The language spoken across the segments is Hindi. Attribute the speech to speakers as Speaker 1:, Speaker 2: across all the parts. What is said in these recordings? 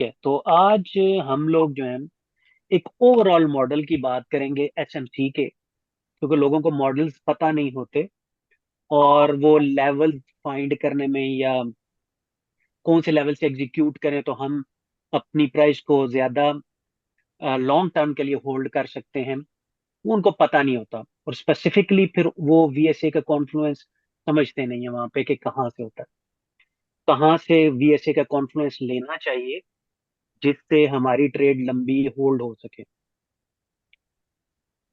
Speaker 1: तो आज हम लोग जो है एक ओवरऑल मॉडल की बात करेंगे एसएमसी के, क्योंकि लोगों को मॉडल्स पता नहीं होते और वो लेवल फाइंड करने में या कौन से लेवल से एग्जीक्यूट करें तो हम अपनी प्राइस को ज्यादा लॉन्ग टर्म के लिए होल्ड कर सकते हैं, वो उनको पता नहीं होता। और स्पेसिफिकली फिर वो वीएसए का कॉन्फ्लुएंस समझते नहीं है वहां पे कि कहाँ से होता है, कहाँ से वीएसए का कॉन्फ्लुएंस लेना चाहिए जिससे हमारी ट्रेड लंबी होल्ड हो सके।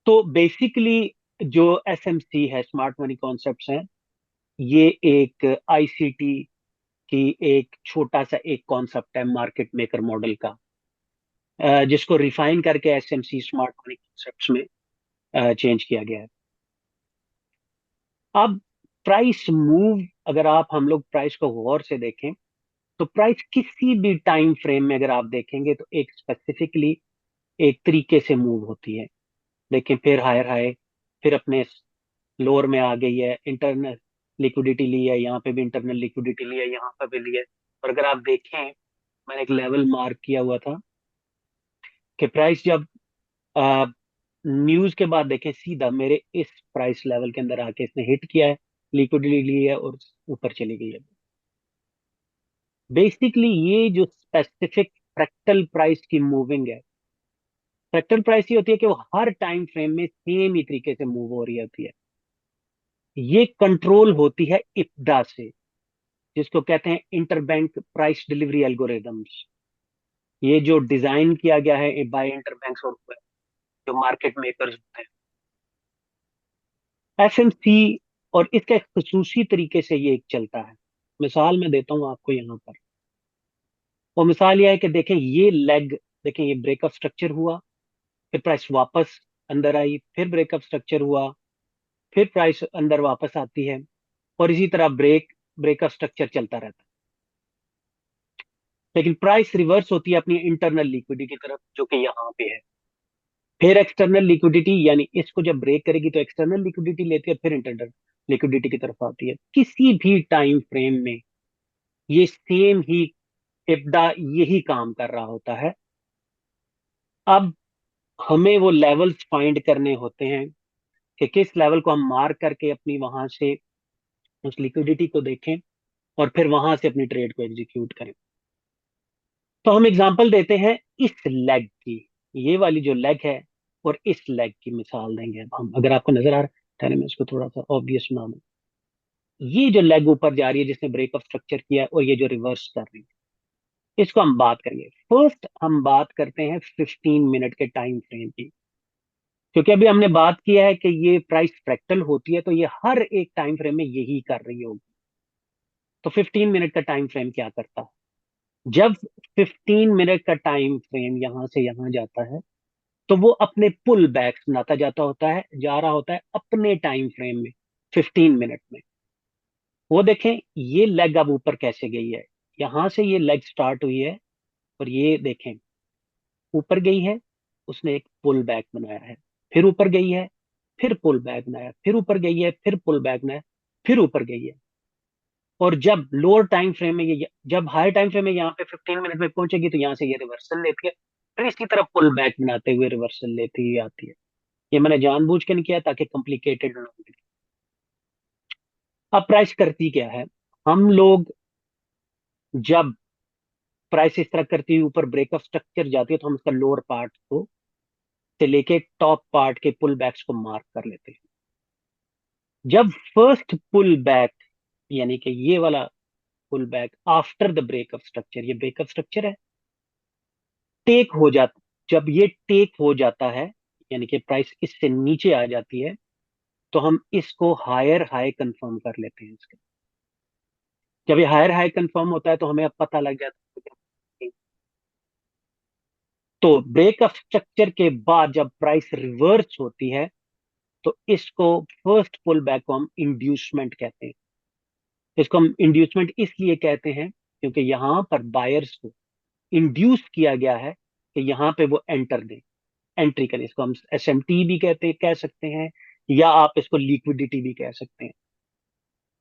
Speaker 1: तो बेसिकली जो एसएमसी है, स्मार्ट मनी कॉन्सेप्ट्स हैं, ये एक आईसीटी की एक छोटा सा एक कॉन्सेप्ट है मार्केट मेकर मॉडल का, जिसको रिफाइन करके एसएमसी स्मार्ट मनी कॉन्सेप्ट्स में चेंज किया गया है। अब प्राइस मूव, अगर आप हम लोग प्राइस को गौर से देखें तो प्राइस किसी भी टाइम फ्रेम में अगर आप देखेंगे तो एक स्पेसिफिकली एक तरीके से मूव होती है। देखें, फिर हायर हाई, फिर अपने लोअर में आ गई है, इंटरनल लिक्विडिटी ली है, यहाँ पे भी इंटरनल लिक्विडिटी ली है, यहाँ पे भी ली है। और अगर आप देखें, मैंने एक लेवल मार्क किया हुआ था कि प्राइस जब न्यूज के बाद देखें सीधा मेरे इस प्राइस लेवल के अंदर आके इसने हिट किया है, लिक्विडिटी ली है और ऊपर चली गई है। बेसिकली ये जो स्पेसिफिक फ्रैक्टल प्राइस की मूविंग है, फ्रैक्टल प्राइस ये होती है कि वो हर टाइम फ्रेम में सेम ही तरीके से मूव हो रही होती है। ये कंट्रोल होती है इप्डा से, जिसको कहते हैं इंटरबैंक प्राइस डिलीवरी एल्गोरिदम्स। ये जो डिजाइन किया गया है बाय इंटरबैंक्स और जो मार्केट मेकर्स होते हैं, एफएमसी, और इसका एक खसूसी तरीके से ये एक चलता है। मिसाल मैं देता हूँ आपको यहाँ पर। वो मिसाल ये है कि देखें ये लेग, देखें ये ब्रेकअप स्ट्रक्चर हुआ, फिर प्राइस वापस अंदर आई, फिर ब्रेकअप स्ट्रक्चर हुआ, फिर प्राइस अंदर वापस आती है, और इसी तरह ब्रेकअप स्ट्रक्चर चलता रहता है। लेकिन प्राइस रिवर्स होती है अपनी इंटरनल लिक्विडिटी की तरफ, जो कि यहाँ पे है। फिर एक्सटर्नल लिक्विडिटी, यानी इसको जब ब्रेक करेगी तो एक्सटर्नल लिक्विडिटी लेती है, फिर इंटरनल लिक्विडिटी की तरफ आती है। किसी भी टाइम फ्रेम में ये सेम ही इब्दा यही काम कर रहा होता है। अब हमें वो लेवल्स फाइंड करने होते हैं कि किस लेवल को हम मार्क करके अपनी वहां से उस लिक्विडिटी को देखें और फिर वहां से अपनी ट्रेड को एग्जीक्यूट करें। तो हम एग्जांपल देते हैं इस लेग की, ये वाली जो लेग है, और इस लेग की मिसाल देंगे। अब हम, अगर आपको नजर आ रहा है, पहले मैं इसको थोड़ा सा ऑब्वियस बना दूं। ये जो लेग ऊपर जा रही है जिसने ब्रेकअप स्ट्रक्चर किया है, और ये जो रिवर्स कर रही है, इसको हम बात करेंगे। फर्स्ट हम बात करते हैं 15 मिनट के टाइम फ्रेम की, क्योंकि अभी हमने बात किया है कि ये प्राइस फ्रैक्टल होती है तो ये हर एक टाइम फ्रेम में यही कर रही होगी। तो 15 मिनट का टाइम फ्रेम क्या करता है? जब 15 मिनट का टाइम फ्रेम यहां से यहां जाता है तो वो अपने पुल बैक बनाता जाता होता है, जा रहा होता है अपने टाइम फ्रेम में 15 मिनट में। वो देखें ये लेग अब ऊपर कैसे गई है, यहां से ये लेग स्टार्ट हुई है, और ये देखें ऊपर गई है, उसने एक पुल बैक बनाया है, फिर ऊपर गई है, फिर पुल बैक बनाया, फिर ऊपर गई है, फिर पुल बैक बनाया, फिर ऊपर गई है। और जब लोअर टाइम फ्रेम में ये, जब हाई टाइम फ्रेम में यहाँ पे 15 मिनट में पहुंचेगी तो यहाँ से ये रिवर्सल लेती है, फिर इसकी तरफ पुल बैक बनाते हुए रिवर्सल लेती हुई आती है। ये मैंने जानबूझ के नहीं किया ताकि कॉम्प्लिकेटेड ना लगे। अब प्राइस करती क्या है? हम लोग जब प्राइस इस तरह करती हुई ऊपर ब्रेकअप स्ट्रक्चर जाती है तो हम उसका लोअर पार्ट को से लेके टॉप पार्ट के पुल बैक्स को मार्क कर लेते हैं। जब फर्स्ट पुल बैक, यानी कि ये वाला pull back after the breakup structure, ये ब्रेकअप स्ट्रक्चर है, टेक हो जाता, जब ये टेक हो जाता है, यानी कि प्राइस इससे नीचे आ जाती है, तो हम इसको हायर हाई कंफर्म कर लेते हैं इसका। जब ये हायर हाई कंफर्म होता है तो हमें अब पता लग जाता है। तो ब्रेकअप स्ट्रक्चर के बाद जब प्राइस रिवर्स होती है तो इसको फर्स्ट पुल बैक को हम इंड्यूसमेंट कहते हैं। इसको हम इंड्यूसमेंट इसलिए कहते हैं क्योंकि यहां पर बायर्स को इंड्यूस किया गया है कि यहां पे वो एंटर दें, एंट्री करें। इसको हम एसएमटी भी कह सकते हैं, या आप इसको लिक्विडिटी भी कह सकते हैं।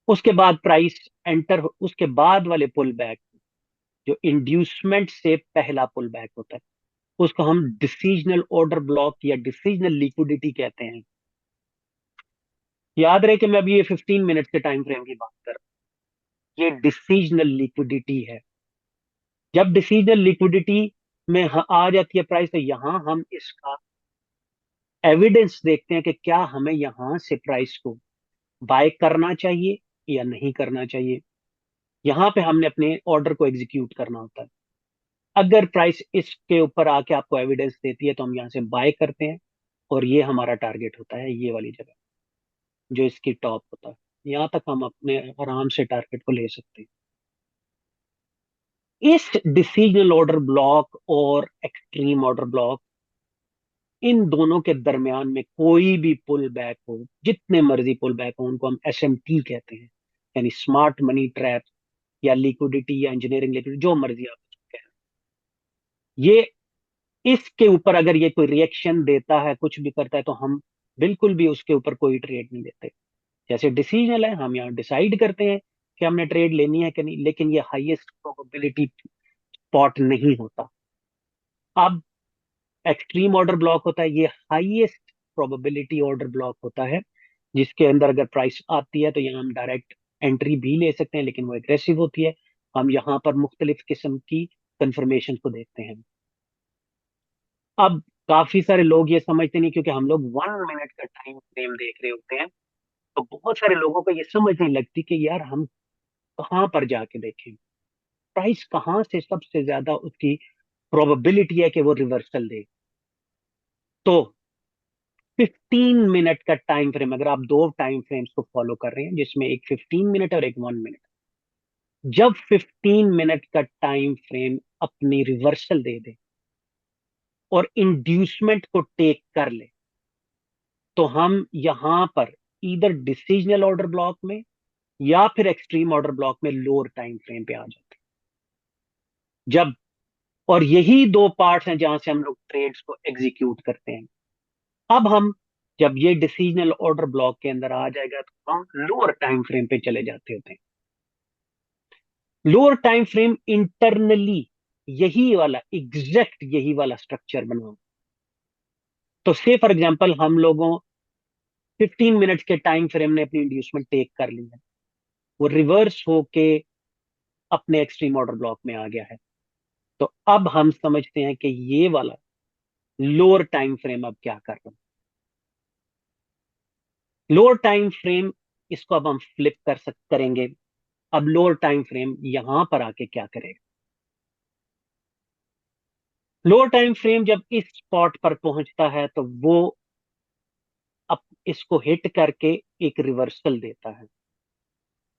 Speaker 1: उसके बाद प्राइस एंटर, उसके बाद वाले पुल बैक जो इंड्यूसमेंट से पहला पुल बैक होता है, उसको हम डिसीजनल ऑर्डर ब्लॉक या डिसीजनल लिक्विडिटी कहते हैं। याद रहे कि मैं अभी ये 15 मिनट के टाइम फ्रेम की बात कर रहा हूं, ये डिसीजनल लिक्विडिटी है। जब डिसीजनल लिक्विडिटी में आ जाती है प्राइस, तो यहां हम इसका एविडेंस देखते हैं कि क्या हमें यहां से प्राइस को बाय करना चाहिए या नहीं करना चाहिए। यहां पे हमने अपने ऑर्डर को एग्जीक्यूट करना होता है। अगर प्राइस इसके ऊपर आके आपको एविडेंस देती है तो हम यहां से बाय करते हैं, और ये हमारा टारगेट होता है, ये वाली जगह जो इसकी टॉप होता है। यहां तक हम अपने आराम से टारगेट को ले सकते हैं। इस डिसीजनल ऑर्डर ब्लॉक और एक्सट्रीम ऑर्डर ब्लॉक, इन दोनों के दरमियान में कोई भी पुल बैक हो, जितने मर्जी पुल बैक हो, उनको हम एसएमटी कहते हैं, यानी स्मार्ट मनी ट्रैप या लिक्विडिटी या इंजीनियरिंग लिक्विडिटी, जो मर्जी आप उसको कहें। ये इसके ऊपर अगर ये कोई रिएक्शन देता है, कुछ भी करता है, तो हम बिल्कुल भी उसके ऊपर कोई ट्रेड नहीं लेते। जैसे डिसीजनल है, हम यहाँ डिसाइड करते हैं कि हमने ट्रेड लेनी है कि नहीं, लेकिन ये हाईएस्ट प्रोबेबिलिटी स्पॉट नहीं होता। अब एक्सट्रीम ऑर्डर ब्लॉक होता है, ये हाईएस्ट प्रोबेबिलिटी ऑर्डर ब्लॉक होता है, जिसके अंदर अगर प्राइस आती है तो यहाँ हम डायरेक्ट एंट्री भी ले सकते हैं, लेकिन वो एग्रेसिव होती है। हम यहाँ पर मुख्तलिफ किस्म की कंफर्मेशन को देखते हैं। अब काफी सारे लोग ये समझते नहीं, क्योंकि हम लोग 1 मिनट का टाइम फ्रेम देख रहे होते हैं, तो बहुत सारे लोगों को ये समझ नहीं लगती कि यार हम कहाँ पर जाके देखें, प्राइस कहाँ से सबसे ज्यादा उसकी प्रोबेबिलिटी है कि वो रिवर्सल दे। तो 15 मिनट का टाइम फ्रेम, अगर आप दो टाइम फ्रेम्स को फॉलो कर रहे हैं, जिसमें एक 15 मिनट और एक 1 मिनट, जब 15 मिनट का टाइम फ्रेम अपनी रिवर्सल दे दे और इंड्यूसमेंट को टेक कर ले, तो हम यहां पर इधर डिसीजनल ऑर्डर ब्लॉक में या फिर एक्सट्रीम ऑर्डर ब्लॉक में लोअर टाइम फ्रेम पे आ जाते हैं। जब और यही दो पार्ट्स हैं जहां से हम लोग ट्रेड्स को एग्जीक्यूट करते हैं। अब हम जब ये डिसीजनल ऑर्डर ब्लॉक के अंदर आ जाएगा, तो हम लोअर टाइम फ्रेम पे चले जाते होते हैं। लोअर टाइम फ्रेम इंटरनली यही वाला एग्जैक्ट यही वाला स्ट्रक्चर बना। तो से फॉर एग्जांपल हम लोगों 15 मिनट के टाइम फ्रेम ने अपनी इंड्यूसमेंट टेक कर ली है, वो रिवर्स होके अपने एक्सट्रीम ऑर्डर ब्लॉक में आ गया है। तो अब हम समझते हैं कि ये वाला लोअर टाइम फ्रेम अब क्या कर रहा है। लोअर टाइम फ्रेम, इसको अब हम फ्लिप करेंगे। अब लोअर टाइम फ्रेम यहां पर आके क्या करेगा। लोअर टाइम फ्रेम जब इस स्पॉट पर पहुंचता है, तो वो अब इसको हिट करके एक रिवर्सल देता है।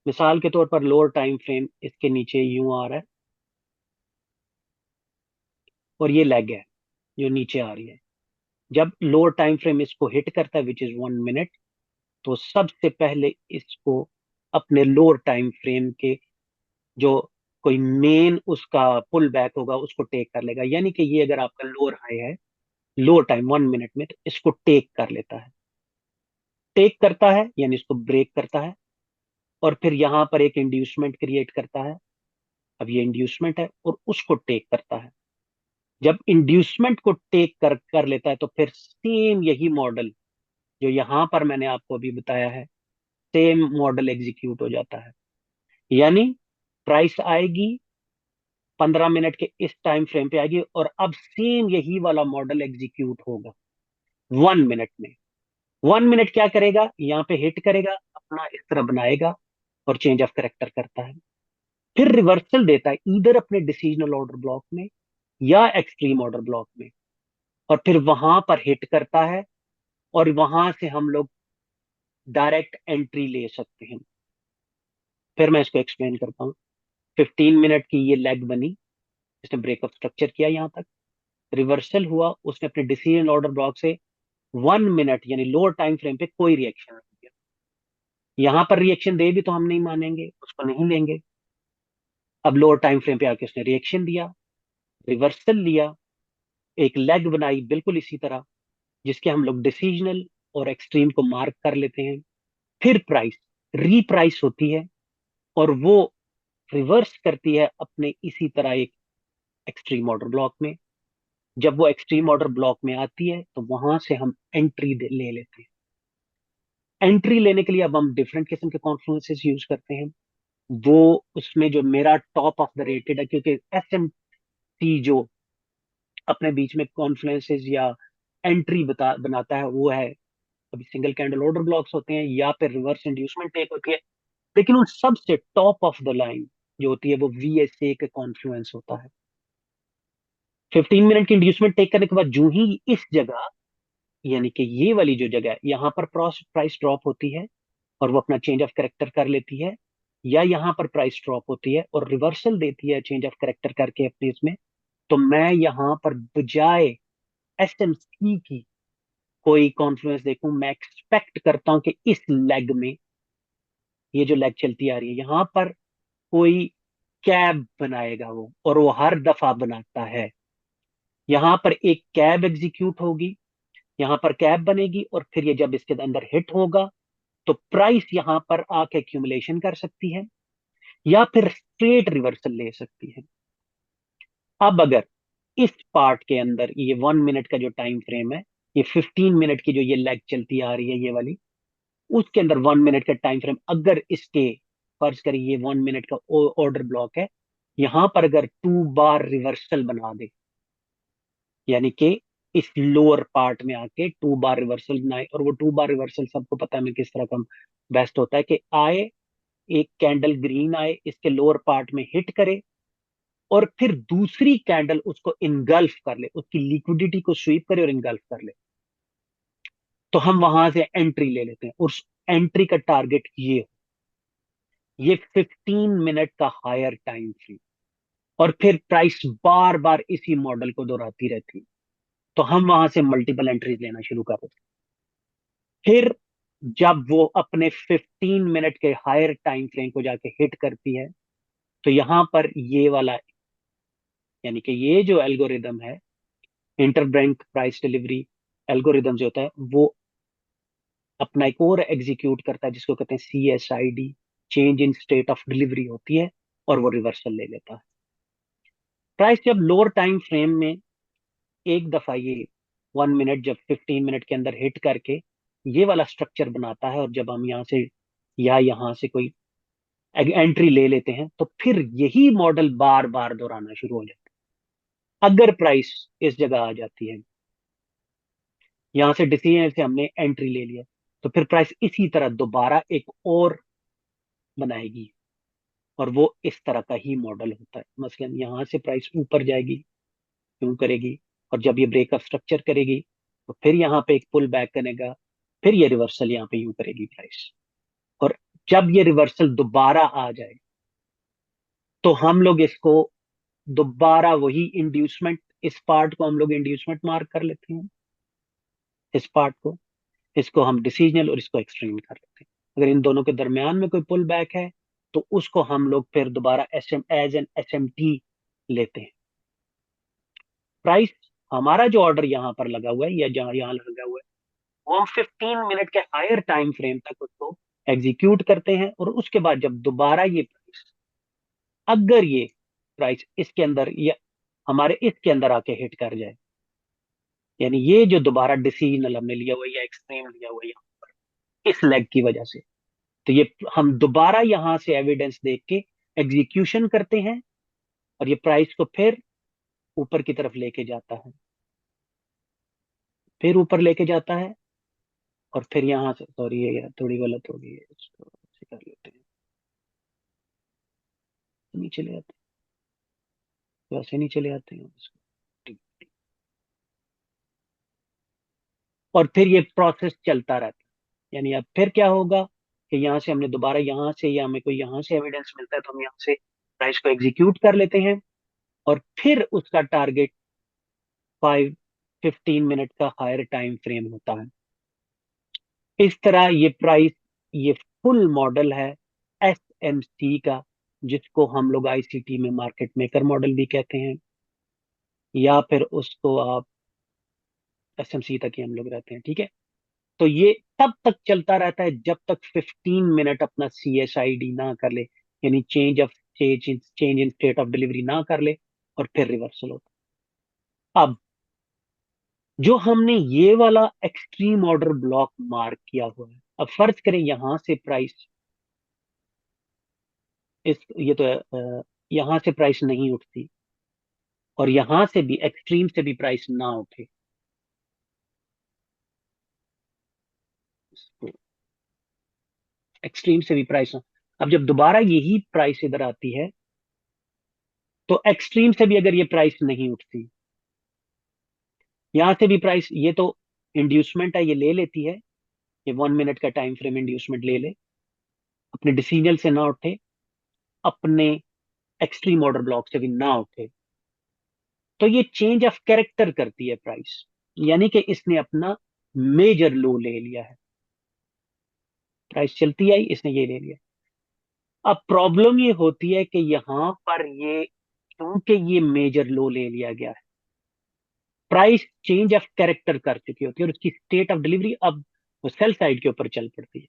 Speaker 1: मिसाल के तौर पर लोअर टाइम फ्रेम इसके नीचे यूं आ रहा है, और ये लेग है जो नीचे आ रही है। जब लोअर टाइम फ्रेम इसको हिट करता है, विच इज 1 मिनट, तो सबसे पहले इसको अपने लोअर टाइम फ्रेम के जो कोई मेन उसका पुल बैक होगा उसको टेक कर लेगा। यानी कि ये अगर आपका लोअर हाई है, लोअर टाइम 1 मिनट में, तो इसको टेक कर लेता है। टेक करता है यानी इसको ब्रेक करता है, और फिर यहां पर एक इंड्यूसमेंट क्रिएट करता है। अब ये इंड्यूसमेंट है और उसको टेक करता है। जब इंड्यूसमेंट को टेक कर लेता है, तो फिर सेम यही मॉडल जो यहां पर मैंने आपको अभी बताया है, सेम मॉडल एग्जीक्यूट हो जाता है। यानी प्राइस आएगी 15 मिनट के इस टाइम फ्रेम पे आएगी, और अब सेम यही वाला मॉडल एग्जीक्यूट होगा 1 मिनट में। 1 मिनट क्या करेगा, यहाँ पे हिट करेगा, अपना इस तरह बनाएगा और चेंज ऑफ करेक्टर करता है। फिर रिवर्सल देता है इधर अपने डिसीजनल ऑर्डर ब्लॉक में या एक्सट्रीम ऑर्डर ब्लॉक में, और फिर वहां पर हिट करता है, और वहां से हम लोग डायरेक्ट एंट्री ले सकते हैं। फिर मैं इसको एक्सप्लेन करता हूँ। 15 मिनट की ये लेग बनी, इसने ब्रेकअप स्ट्रक्चर किया, यहाँ तक रिवर्सल हुआ, उसने अपने डिसीजन ऑर्डर ब्लॉक से 1 मिनट यानी लोअर टाइम फ्रेम पे कोई रिएक्शन नहीं दिया। यहां पर रिएक्शन दे भी तो हम नहीं मानेंगे, उसको नहीं लेंगे। अब लोअर टाइम फ्रेम पे आके उसने रिएक्शन दिया, रिवर्सल लिया, एक लेग बनाई बिल्कुल इसी तरह, जिसके हम लोग डिसीजनल और एक्सट्रीम को मार्क कर लेते हैं। फिर प्राइस रीप्राइस होती है, और वो रिवर्स करती है अपने इसी तरह एक एक्सट्रीम ऑर्डर ब्लॉक में। जब वो एक्सट्रीम ऑर्डर ब्लॉक में आती है तो वहां से हम एंट्री ले लेते हैं। एंट्री लेने के लिए अब हम डिफरेंट किस्म के कॉन्फ्लुएंसेस यूज करते हैं। वो उसमें जो मेरा टॉप ऑफ द रेटेड है, क्योंकि एस एम टी जो अपने बीच में कॉन्फ्लुएंसेस या एंट्री बनाता है वो है, कभी सिंगल कैंडल ऑर्डर ब्लॉक्स होते हैं या फिर रिवर्स इंड्यूसमेंट टेक होती है। लेकिन उन सबसे टॉप ऑफ द लाइन जो होती है वो VSA के कॉन्फ्लुएंस होता है। 15 मिनट की इंड्यूसमेंट टेक करने के बाद जो ही इस जगह, यानी कि ये वाली जो जगह है, यहाँ पर प्राइस ड्रॉप होती है और वो अपना चेंज ऑफ करेक्टर कर लेती है, या यहाँ पर प्राइस ड्रॉप होती है और रिवर्सल देती है चेंज ऑफ करेक्टर करके अपने इसमें, तो मैं यहाँ पर बजाय SMC की कोई कॉन्फ्लुएंस देखूं, मैं एक्सपेक्ट करता हूं कि इस लेग में, ये जो लेग चलती आ रही है यहाँ पर, कोई कैब बनाएगा वो, और वो हर दफा बनाता है। यहाँ पर एक कैब एग्जीक्यूट होगी, यहाँ पर कैब बनेगी, और फिर ये जब इसके अंदर हिट होगा तो प्राइस यहाँ पर आके एक्यूमुलेशन कर सकती है या फिर स्ट्रेट रिवर्सल ले सकती है। अब अगर इस पार्ट के अंदर ये 1 मिनट का जो टाइम फ्रेम है, ये 15 मिनट की जो ये लेग चलती आ रही है ये वाली, उसके अंदर 1 मिनट का टाइम फ्रेम, अगर इसके, फर्ज करिए ये 1 मिनट का ऑर्डर ब्लॉक है, यहां पर अगर 2 बार रिवर्सल बना दे, यानी कि इस लोअर पार्ट में आके 2 बार रिवर्सल बनाए, और वो 2 बार रिवर्सल सबको पता है मैं किस तरह का बेस्ट होता है, कि आए, एक कैंडल ग्रीन आए, इसके लोअर पार्ट में हिट करे, और फिर दूसरी कैंडल उसको इनगल्फ कर ले, उसकी लिक्विडिटी को स्वीप करे और इनगल्फ कर ले, तो हम वहां से एंट्री ले लेते हैं। उस एंट्री का टारगेट ये 15 मिनट का हायर टाइम फ्रेम, और फिर प्राइस बार बार इसी मॉडल को दोहराती रहती है, तो हम वहां से मल्टीपल एंट्रीज लेना शुरू कर देते हैं। फिर जब वो अपने 15 मिनट के हायर टाइम फ्रेम को जाके हिट करती है, तो यहां पर ये वाला, यानी कि ये जो एल्गोरिदम है, इंटरबैंक प्राइस डिलीवरी एल्गोरिदम जो होता है, वो अपना एक और एग्जीक्यूट करता है जिसको कहते हैं CSID, change in state of delivery होती है, और वो रिवर्सल ले लेता है। प्राइस जब लोअर टाइम फ्रेम में एक दफा ये 1 मिनट जब 15 मिनट के अंदर हिट करके ये वाला स्ट्रक्चर बनाता है, और जब हम यहाँ से या यहाँ से कोई एंट्री ले लेते हैं, तो फिर यही मॉडल बार बार दोहराना शुरू हो जाता है। अगर प्राइस इस जगह आ जाती है, यहां से डिसीजन से हमने एंट्री ले लिया, तो फिर प्राइस इसी तरह दोबारा एक और बनाएगी, और वो इस तरह का ही मॉडल होता है। मसलन यहां से प्राइस ऊपर जाएगी, क्यों करेगी, और जब ये ब्रेकअप स्ट्रक्चर करेगी तो फिर यहाँ पे एक पुल बैक करेगा, फिर ये रिवर्सल यहाँ पे यूं करेगी प्राइस, और जब ये रिवर्सल दोबारा आ जाए तो हम लोग इसको दोबारा वही इंड्यूसमेंट, इस पार्ट को हम लोग इंड्यूसमेंट मार्क कर लेते हैं, इस पार्ट को, इसको हम डिसीजनल और इसको एक्सट्रीम कर लेते हैं। अगर इन दोनों के दरमियान में कोई पुल बैक है तो उसको हम लोग फिर दोबारा एज एन SMT लेते हैं। प्राइस, हमारा जो ऑर्डर यहाँ पर लगा हुआ है या जहाँ यहाँ लगा हुआ है, वो हम 15 मिनट के हायर टाइम फ्रेम तक उसको एग्जीक्यूट करते हैं, और उसके बाद जब दोबारा ये प्राइस, अगर ये प्राइस इसके अंदर या हमारे इसके अंदर आके हिट कर जाए, यानी ये जो दोबारा डिसीजनल हमने लिया हुआ है या एक्सट्रीम लिया हुआ है इस लेग की वजह से, तो ये हम दोबारा यहां से एविडेंस देख के एग्जीक्यूशन करते हैं, और ये प्राइस को फिर ऊपर की तरफ लेके जाता है, फिर ऊपर लेके जाता है, और फिर यहां से, सॉरी ये यार थोड़ी गलत हो गई है, इसको ऐसे कर लेते हैं, नीचे ले आते हैं, वैसे नीचे ले आते हैं इसको, और फिर ये प्रोसेस चलता रहता है। यानी अब फिर क्या होगा कि यहाँ से हमने दोबारा यहाँ से, या हमें कोई यहाँ से एविडेंस मिलता है तो हम यहाँ से प्राइस को एग्जीक्यूट कर लेते हैं, और फिर उसका टारगेट 15 मिनट का हायर टाइम फ्रेम होता है। इस तरह ये प्राइस, ये फुल मॉडल है SMC का, जिसको हम लोग ICT में मार्केट मेकर मॉडल भी कहते हैं, या फिर उसको आप SMC तक ही हम लोग रहते हैं, ठीक है। तो ये तब तक चलता रहता है जब तक 15 मिनट अपना CSID ना कर ले, यानी change of change in state of delivery ना कर ले और फिर रिवर्सल होता। अब जो हमने ये वाला एक्सट्रीम ऑर्डर ब्लॉक मार्क किया हुआ है, अब फर्ज करें यहां से प्राइस इस ये तो यहां से प्राइस नहीं उठती और यहां से भी एक्सट्रीम से भी प्राइस ना उठे, एक्सट्रीम से भी प्राइस ना। अब जब दोबारा यही प्राइस इधर आती है तो एक्सट्रीम से भी अगर ये प्राइस नहीं उठती, यहां से भी प्राइस, ये तो इंड्यूसमेंट है, ये ले लेती है, ये 1 मिनट का टाइम फ्रेम इंड्यूसमेंट ले ले, अपने डिसीजन से ना उठे, अपने एक्सट्रीम ऑर्डर ब्लॉक से भी ना उठे, तो ये चेंज ऑफ कैरेक्टर करती है प्राइस, यानी कि इसने अपना मेजर लो ले लिया है। प्राइस चलती आई, इसने ये ले लिया। अब प्रॉब्लम ये होती है कि यहां पर ये, क्योंकि ये मेजर लो ले लिया गया है, प्राइस चेंज ऑफ कैरेक्टर कर चुकी होती है और उसकी स्टेट ऑफ डिलीवरी अब वो सेल साइड के ऊपर चल पड़ती है।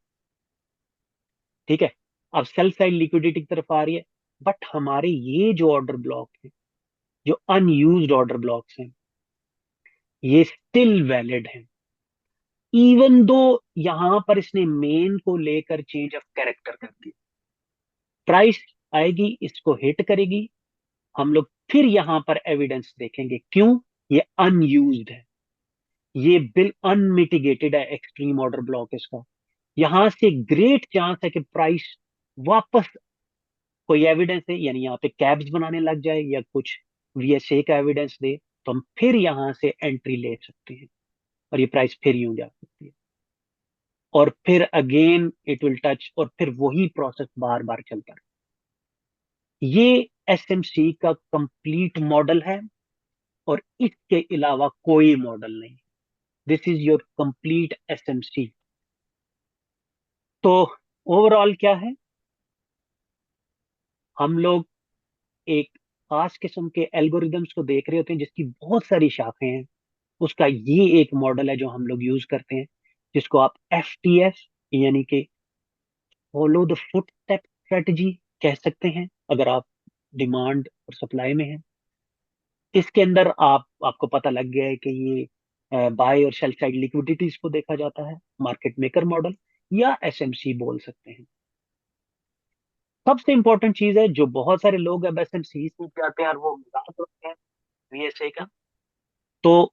Speaker 1: ठीक है, अब सेल साइड लिक्विडिटी की तरफ आ रही है, बट हमारे ये जो ऑर्डर ब्लॉक है, जो अनयूज्ड ऑर्डर ब्लॉक्स हैं, ये स्टिल वैलिड हैं, इवन दो यहां पर इसने मेन को लेकर चेंज ऑफ कैरेक्टर कर दी। प्राइस आएगी, इसको हिट करेगी, हम लोग फिर यहां पर एविडेंस देखेंगे, क्यों? ये अनयूज्ड है, ये बिल अनमिटिगेटेड है, एक्सट्रीम ऑर्डर ब्लॉक इसका। यहां से ग्रेट चांस है कि प्राइस वापस कोई एविडेंस है, यानी यहाँ पे कैब्स बनाने लग जाए या कुछ वीएसए का एविडेंस दे, तो हम फिर यहां से एंट्री ले सकते हैं और ये प्राइस फिर यूं जा सकती है और फिर अगेन इट विल टच और फिर वही प्रोसेस बार बार चलता रहे। ये एसएमसी का कंप्लीट मॉडल है और इसके अलावा कोई मॉडल नहीं। This is your complete SMC. तो ओवरऑल क्या है, हम लोग एक खास किस्म के एल्गोरिदम्स को देख रहे होते हैं जिसकी बहुत सारी शाखें हैं। उसका ये एक मॉडल है जो हम लोग यूज करते हैं, जिसको आप एफटीएस यानी कि फॉलो द फुटस्टेप स्ट्रेटजी कह सकते हैं, अगर आप डिमांड और सप्लाई में हैं। इसके अंदर आपको पता लग गया है कि ये बाय और सेल साइड लिक्विडिटीज को देखा जाता है, मार्केट मेकर मॉडल या एसएमसी बोल सकते हैं। सबसे इंपॉर्टेंट चीज है जो बहुत सारे लोग अब एसएमसी सीख जाते हैं और वो मजाक करते हैं वीएसए का। तो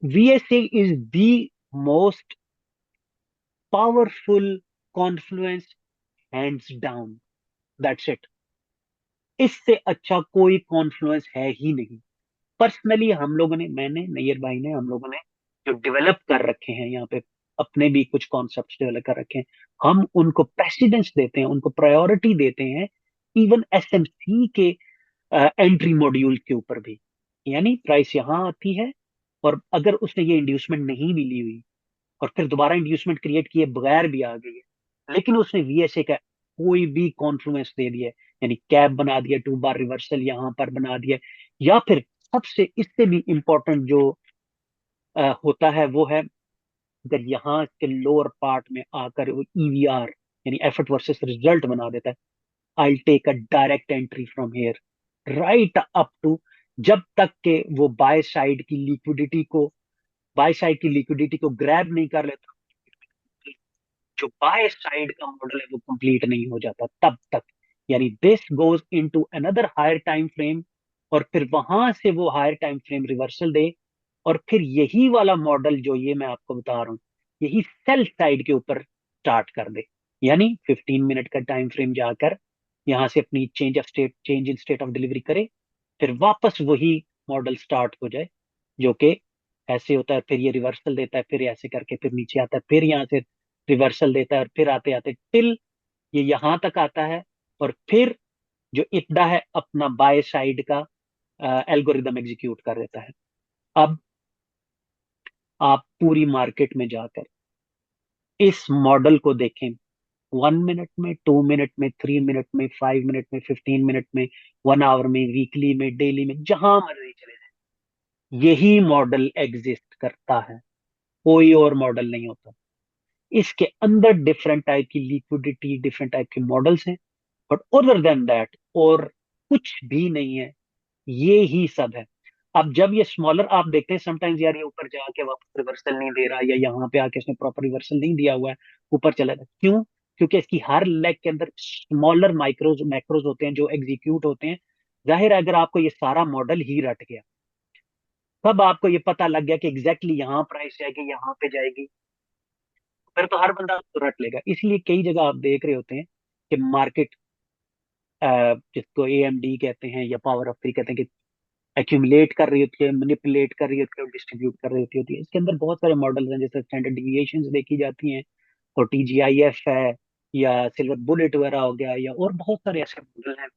Speaker 1: VSA is the most powerful Confluence, hands down, that's it. इससे अच्छा कोई कॉन्फ्लुएंस है ही नहीं। पर्सनली हम लोगों ने, मैंने, नैयर भाई ने, हम लोगों ने जो डेवलप कर रखे हैं यहाँ पे, अपने भी कुछ कॉन्सेप्ट्स डेवलप कर रखे हैं, हम उनको प्रेसिडेंस देते हैं, उनको प्रायोरिटी देते हैं, इवन एसएमसी के एंट्री मॉड्यूल के ऊपर भी। यानी प्राइस यहाँ आती है और अगर उसने ये इंड्यूसमेंट नहीं भी ली हुई और फिर दोबारा इंड्यूसमेंट क्रिएट किए बगैर भी आ गई है, लेकिन उसने वीएसए का कोई भी कॉन्फ्लुएंस दे दिया है, यानी कैप बना दिया, 2 बार रिवर्सल यहां पर बना दिया, या फिर सबसे इससे भी इंपॉर्टेंट जो होता है वो है, अगर यहाँ के लोअर पार्ट में आकर वो ईवीआर यानी एफर्ट वर्सेस रिजल्ट बना देता है, I take a direct entry from here right up to, जब तक के वो बाय साइड की लिक्विडिटी को ग्रैब नहीं कर लेता, जो बाय साइड का मॉडल है वो कंप्लीट नहीं हो जाता तब तक। यानी this goes into another higher time frame और फिर वहां से वो हायर टाइम फ्रेम रिवर्सल दे और फिर यही वाला मॉडल जो ये मैं आपको बता रहा हूँ, यही सेल साइड के ऊपर स्टार्ट कर दे, यानी 15 मिनट का टाइम फ्रेम जाकर यहां से अपनी change in state of delivery करे, फिर वापस वही मॉडल स्टार्ट हो जाए, जो कि ऐसे होता है, फिर ये रिवर्सल देता है, फिर ऐसे करके फिर नीचे आता है, फिर यहाँ से रिवर्सल देता है और फिर आते आते टिल ये यहां तक आता है और फिर जो इब्दा है अपना बाय साइड का एल्गोरिदम एग्जीक्यूट कर देता है। अब आप पूरी मार्केट में जाकर इस मॉडल को देखें, 1 मिनट में, 2 मिनट में, 3 मिनट में, 5 मिनट में, 15 मिनट में, 1 आवर में, वीकली में, डेली में, जहां मर्जी चले जाए, यही मॉडल एग्जिस्ट करता है, कोई और मॉडल नहीं होता। इसके अंदर डिफरेंट टाइप की लिक्विडिटी, डिफरेंट टाइप के मॉडल्स हैं, बट अदर देन दैट और कुछ भी नहीं है, ये ही सब है। अब जब ये स्मॉलर आप देखते हैं समटाइम्स यार, ये ऊपर जाके वापस रिवर्सल नहीं दे रहा, या यहाँ पे आके इसने प्रॉपर रिवर्सल नहीं दिया हुआ है, ऊपर चला गया, क्यों? क्योंकि इसकी हर लेग के अंदर स्मॉलर माइक्रोज मैक्रोज होते हैं जो एग्जीक्यूट होते हैं। जाहिर है अगर आपको ये सारा मॉडल ही रट गया, तब आपको ये पता लग गया कि एग्जैक्टली यहाँ प्राइस जाएगी, यहाँ पे जाएगी, फिर तो हर बंदा तो रट लेगा। इसलिए कई जगह आप देख रहे होते हैं कि मार्केट, जिसको AMD कहते हैं या पावर ऑफ थ्री कहते हैं, कि एक्यूमुलेट कर रही होती है, मैनिपुलेट कर रही होती है और डिस्ट्रीब्यूट कर रही होती है। इसके अंदर बहुत सारे मॉडल्स हैं, जैसे स्टैंडर्ड डिविएशंस देखी जाती हैं, और TGIF है, या सिल्वर बुलेट वगैरह हो गया, या और बहुत सारे ऐसे मॉडल हैं,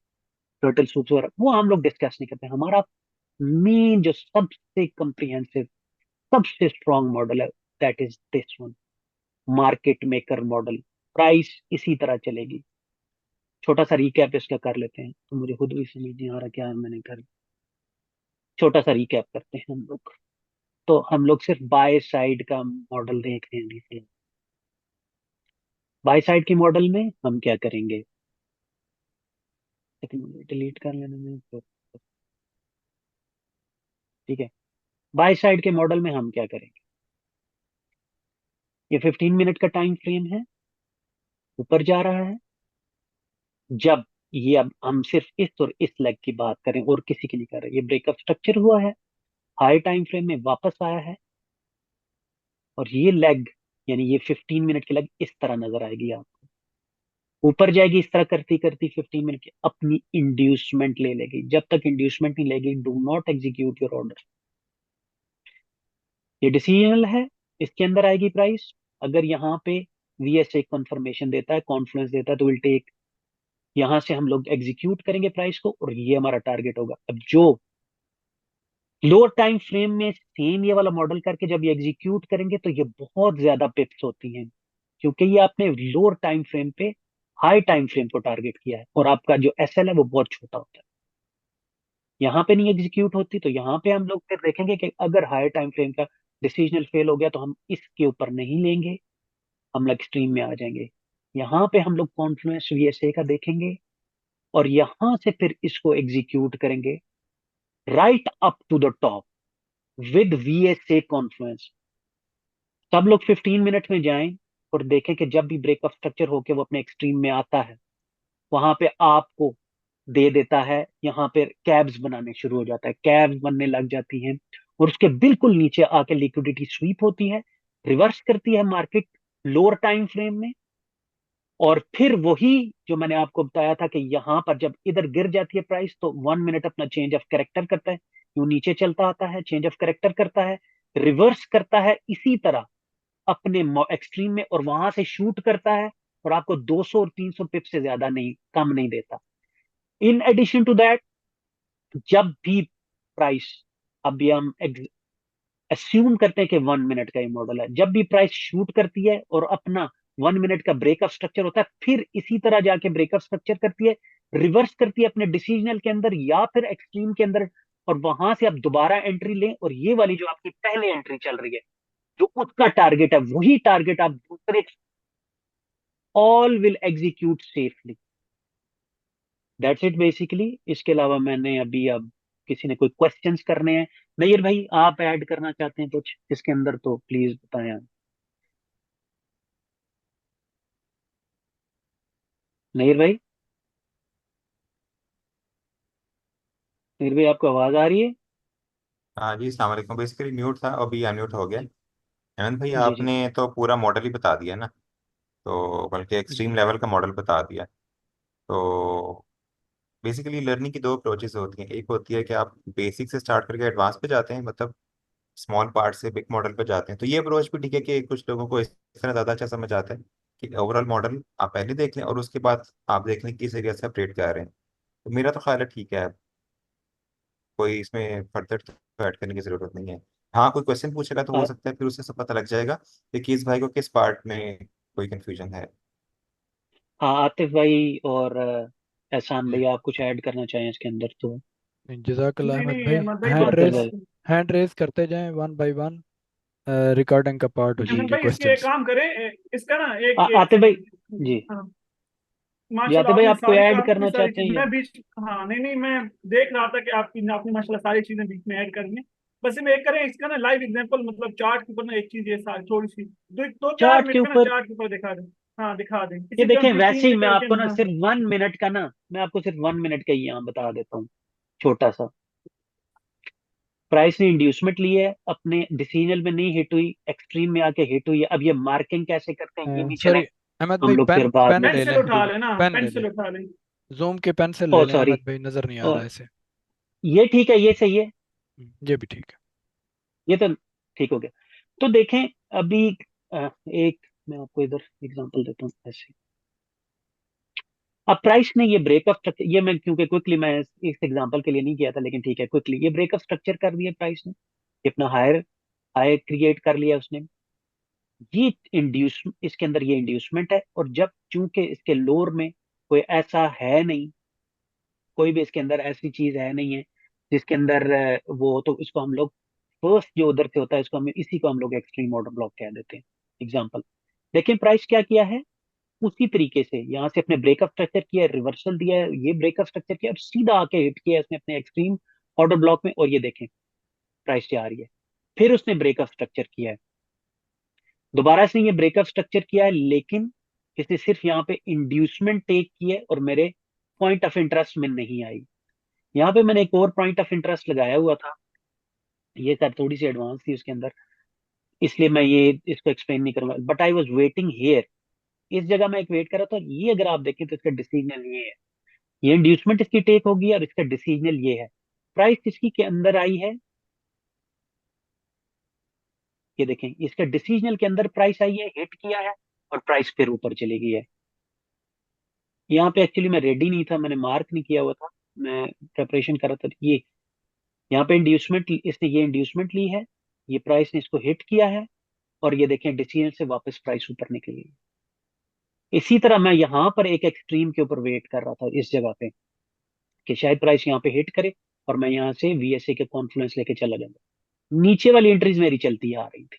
Speaker 1: टर्टल सूप्स वगैरह, वो हम लोग डिस्कस नहीं करते। हमारा मेन जो सबसे कम्प्रिहेंसिव, सबसे स्ट्रॉन्ग मॉडल है, that is this one, market maker model. Price इसी तरह चलेगी। छोटा सा रिकैप इसका कर लेते हैं, तो मुझे खुद भी समझ नहीं आ रहा क्या मैंने कर, छोटा सा रिकैप करते हैं हम लोग। तो हम लोग सिर्फ बाय साइड का मॉडल देख रहे हैं अभी से। बाय साइड के मॉडल में हम क्या करेंगे, लेकिन डिलीट कर लेने में तो ठीक है। बाय साइड के मॉडल में हम क्या करेंगे, ये 15 मिनट का टाइम फ्रेम है, ऊपर जा रहा है। जब ये, अब हम सिर्फ इस और इस लेग की बात करें और किसी की नहीं कर रहे, ये ब्रेकअप स्ट्रक्चर हुआ है, हाई टाइम फ्रेम में वापस आया है, और ये लेग, यानी ये 15 मिनट की लेग इस तरह नजर आएगी आपको, ऊपर जाएगी इस तरह करती करती 15 मिनट की, अपनी इंड्यूसमेंट ले लेगी। जब तक इंड्यूसमेंट नहीं लेगी, do not execute your order. ये डिसीजनल है, इसके अंदर आएगी प्राइस। अगर यहाँ पे VSA कंफर्मेशन देता है, कॉन्फ्लुएंस देता है, तो विल टेक, यहां से हम लोग एग्जीक्यूट करेंगे प्राइस को, और ये हमारा टारगेट होगा। अब जो लोअर टाइम फ्रेम में सेम ये वाला मॉडल करके जब ये एग्जीक्यूट करेंगे, तो ये बहुत ज्यादा पिप्स होती हैं, क्योंकि ये आपने लोअर टाइम फ्रेम पे हाई टाइम फ्रेम को टारगेट किया है, और आपका जो SL है वो बहुत छोटा होता है। यहाँ पे नहीं एग्जीक्यूट होती, तो यहाँ पे हम लोग फिर देखेंगे कि अगर हायर टाइम फ्रेम का डिसीजनल फेल हो गया, तो हम इसके ऊपर नहीं लेंगे, हम लोग एक्सट्रीम में आ जाएंगे। यहाँ पे हम लोग कॉन्फ्लुएंस VSA का देखेंगे, और यहां से फिर इसको एग्जीक्यूट करेंगे right up to the top with VSA confluence. सब लोग 15 मिनट में जाएं और देखें कि जब भी ब्रेकअप स्ट्रक्चर होके वो अपने एक्सट्रीम में आता है, वहां पे आपको दे देता है, यहाँ पे कैब्स बनाने शुरू हो जाता है, कैब्स बनने लग जाती हैं, और उसके बिल्कुल नीचे आके लिक्विडिटी स्वीप होती है, रिवर्स करती है मार्केट लोअर टाइम फ्रेम में। और फिर वही जो मैंने आपको बताया था कि यहां पर जब इधर गिर जाती है प्राइस, तो 1 मिनट अपना चेंज ऑफ कैरेक्टर करता है, यूं नीचे चलता आता है, चेंज ऑफ कैरेक्टर करता है, रिवर्स करता है इसी तरह अपने एक्सट्रीम में, और वहां से शूट करता है, और आपको 200 और 300 पिप से ज्यादा नहीं, कम नहीं देता। इन एडिशन टू दैट, जब भी प्राइस, अभी हम अस्यूम करते हैं कि 1 मिनट का ये मॉडल है, जब भी प्राइस शूट करती है और अपना 1 मिनट का ब्रेकअप स्ट्रक्चर होता है, फिर इसी तरह जाके ब्रेकअप स्ट्रक्चर करती है, रिवर्स करती है अपने डिसीजनल के अंदर या फिर एक्सट्रीम के अंदर, और वहां से आप दोबारा एंट्री लें, और ये वाली जो आपकी पहले एंट्री चल रही है, जो उसका टारगेट है, वही टारगेट आप दूसरे, all will execute safely. That's it basically. इसके अलावा मैंने अभी, अब किसी ने कोई क्वेश्चंस करने हैं? नैयर भाई आप ऐड करना चाहते हैं कुछ इसके अंदर, तो प्लीज बताएं आप। नैयर भाई, नैयर भाई आपको आवाज आ रही है?
Speaker 2: हाँ जी, अस्सलाम वालेकुम। बेसिकली म्यूट था, अभी अनम्यूट हो गया। हेमंत भाई,
Speaker 1: जी जी
Speaker 2: आपने तो पूरा मॉडल ही बता दिया ना, तो बल्कि एक्सट्रीम
Speaker 1: जी।
Speaker 2: लेवल का मॉडल बता दिया। तो बेसिकली लर्निंग की दो अप्रोचेस होती हैं। एक होती है कि आप बेसिक से स्टार्ट करके एडवांस पे जाते हैं, मतलब स्मॉल पार्ट से बिग मॉडल पे जाते हैं। तो ये अप्रोच भी ठीक है कि कुछ लोगों को इस तरह ज़्यादा अच्छा समझ आता है कि ओवरऑल मॉडल आप पहले देख लें और उसके बाद आप देख लें किस एरिया से अपडेट कर रहे हैं। तो मेरा तो ख्याल है ठीक है, कोई इसमें फर्दर तो ऐड करने की जरूरत नहीं है। हाँ, कोई क्वेश्चन पूछेगा तो हो
Speaker 1: आ,
Speaker 2: सकता है फिर उससे सब पता लग जाएगा कि किस भाई को किस पार्ट में कोई कंफ्यूजन है।
Speaker 1: हाँ आतिफ भाई और एहसान भाई, आप कुछ ऐड करना चाहें इसके अंदर तो?
Speaker 3: जजाकल्ला
Speaker 4: नहीं
Speaker 3: अहमद
Speaker 4: नहीं,
Speaker 3: भाई।
Speaker 4: अहमद भाई
Speaker 1: तो
Speaker 4: बहुत
Speaker 1: आतिफ भाई।
Speaker 3: हैंड रेस करते जाएं वन बाय वन, रिकॉर्डिंग का पार्ट हो
Speaker 1: जी
Speaker 4: अहमद
Speaker 3: जाएंगे
Speaker 4: भाई इसके एक
Speaker 3: क्वेश्चंस।
Speaker 4: काम करें, इसका ना एक एक
Speaker 1: आतिफ भाई।
Speaker 4: सेकंड।
Speaker 1: जी।
Speaker 4: हाँ,
Speaker 1: याते
Speaker 4: माशाल्लाह
Speaker 1: भाई
Speaker 4: आपने
Speaker 1: आप कोई
Speaker 4: सारी
Speaker 1: ऐड
Speaker 4: काफी
Speaker 1: करना
Speaker 4: सारी
Speaker 1: चाहते
Speaker 4: चीज
Speaker 1: हैं या?
Speaker 4: मैं बीच, हाँ नहीं नहीं, मैं देख रहा था कि आपकी आपने माशाल्लाह सारी चीजें बीच में ऐड करी हैं। बस मैं एक करें इसका ना लाइव एग्जांपल, मतलब चार्ट के ऊपर ना एक चीज ये सारी थोड़ी सी दो दो चार
Speaker 1: चार्ट के
Speaker 4: मिनट का ना
Speaker 1: ऊपर?
Speaker 4: चार्ट के ऊपर दिखा दें। हाँ दिखा दें,
Speaker 1: ये
Speaker 4: इसी पे हम
Speaker 1: देखें,
Speaker 4: 15
Speaker 1: वैसे ही
Speaker 4: पे
Speaker 1: मैं
Speaker 4: करके
Speaker 1: आपको ना
Speaker 4: हाँ।
Speaker 1: सिर्फ 1 मिनट का ना, मैं आपको सिर्फ 1 मिनट का ही यहाँ बता देता हूँ, छोटा सा। प्राइस ने इंड्यूसमेंट ली है, अपने डिसीजनल में नहीं हिट हुई, एक्सट्रीम में आके हिट हुई है। अब ये मार्किंग कैसे करते हैं ये भी चलें
Speaker 3: सॉरी अहमद
Speaker 1: हम
Speaker 3: भाई,
Speaker 1: लोग फिर
Speaker 3: पेन
Speaker 1: बाद
Speaker 3: पेन
Speaker 1: में।
Speaker 3: ले
Speaker 4: पेंसिल
Speaker 3: लें।
Speaker 4: उठा लेना,
Speaker 3: पेन ले लें,
Speaker 4: पेंसिल उठा लें।
Speaker 3: जूम के पेंसिल
Speaker 1: ओ
Speaker 3: ले लें
Speaker 1: सॉरी।
Speaker 3: अहमद भाई, नजर नहीं आ रहा है इसे।
Speaker 1: ये ठीक है, ये सही है,
Speaker 3: ये भी ठीक है।
Speaker 1: ये तो ठीक हो गया। तो देखें अभी एक मैं आपको इधर एग्जांपल देता हूँ ऐसे। अब प्राइस ने ये ब्रेकअप स्ट्रक्चर, ये मैं क्योंकि क्विकली मैं इस एग्जांपल के लिए नहीं किया था, लेकिन ठीक है क्विकली, ये ब्रेकअप स्ट्रक्चर कर दिया प्राइस ने, ये अपना हायर हाई क्रिएट कर लिया उसने। ये इंड्यूस इसके अंदर ये इंड्यूसमेंट है, और जब चूंकि इसके लोअर में कोई ऐसा है नहीं, कोई भी इसके अंदर ऐसी चीज है नहीं है जिसके अंदर वो, तो इसको हम लोग फर्स्ट जो उधर से होता है, इसको हम इसी को हम लोग एक्सट्रीम ऑर्डर ब्लॉक कह देते हैं। एग्जांपल, लेकिन प्राइस क्या किया है, उसी तरीके से यहाँ से अपने ब्रेकअप स्ट्रक्चर किया, रिवर्सल दिया है, ये ब्रेकअप स्ट्रक्चर किया और सीधा आके हिट किया है इसने अपने एक्सट्रीम ऑर्डर ब्लॉक में, और ये देखें प्राइस जा रही है। फिर उसने ब्रेकअप स्ट्रक्चर किया है, दोबारा इसने ये ब्रेकअप स्ट्रक्चर किया है, लेकिन इसने सिर्फ यहाँ पे इंड्यूसमेंट टेक की है और मेरे पॉइंट ऑफ इंटरेस्ट में नहीं आई। यहाँ पे मैंने एक और पॉइंट ऑफ इंटरेस्ट लगाया हुआ था, ये सर थोड़ी सी एडवांस थी उसके अंदर, इसलिए मैं ये इसको एक्सप्लेन नहीं करूंगा, but I was waiting here. इस जगह मैं एक वेट कर रहा था, ये अगर आप देखें तो इसका डिसीजनल ये है, ये इंड्यूसमेंट इसकी टेक होगी और इसका डिसीजनल ये है। प्राइस किसकी के अंदर आई है, ये देखें, इसका डिसीजनल के अंदर प्राइस आई है, हिट किया है और प्राइस फिर ऊपर चली गई है। यहाँ पे एक्चुअली मैं रेडी नहीं था, मैंने मार्क नहीं किया हुआ था, मैं प्रेपरेशन कर रहा था। ये यहाँ पे इंड्यूसमेंट, इसने ये इंड्यूसमेंट ली है, ये प्राइस ने इसको हिट किया है, और ये देखें डिसीजन से वापस प्राइस ऊपर निकल गई। इसी तरह मैं यहाँ पर एक एक्सट्रीम के ऊपर वेट कर रहा था इस जगह पे, कि शायद प्राइस यहाँ पे हिट करे और मैं यहाँ से वीएसए के कॉन्फ्लुएंस लेके चला जाऊंगा। नीचे वाली एंट्रीज मेरी चलती आ रही थी,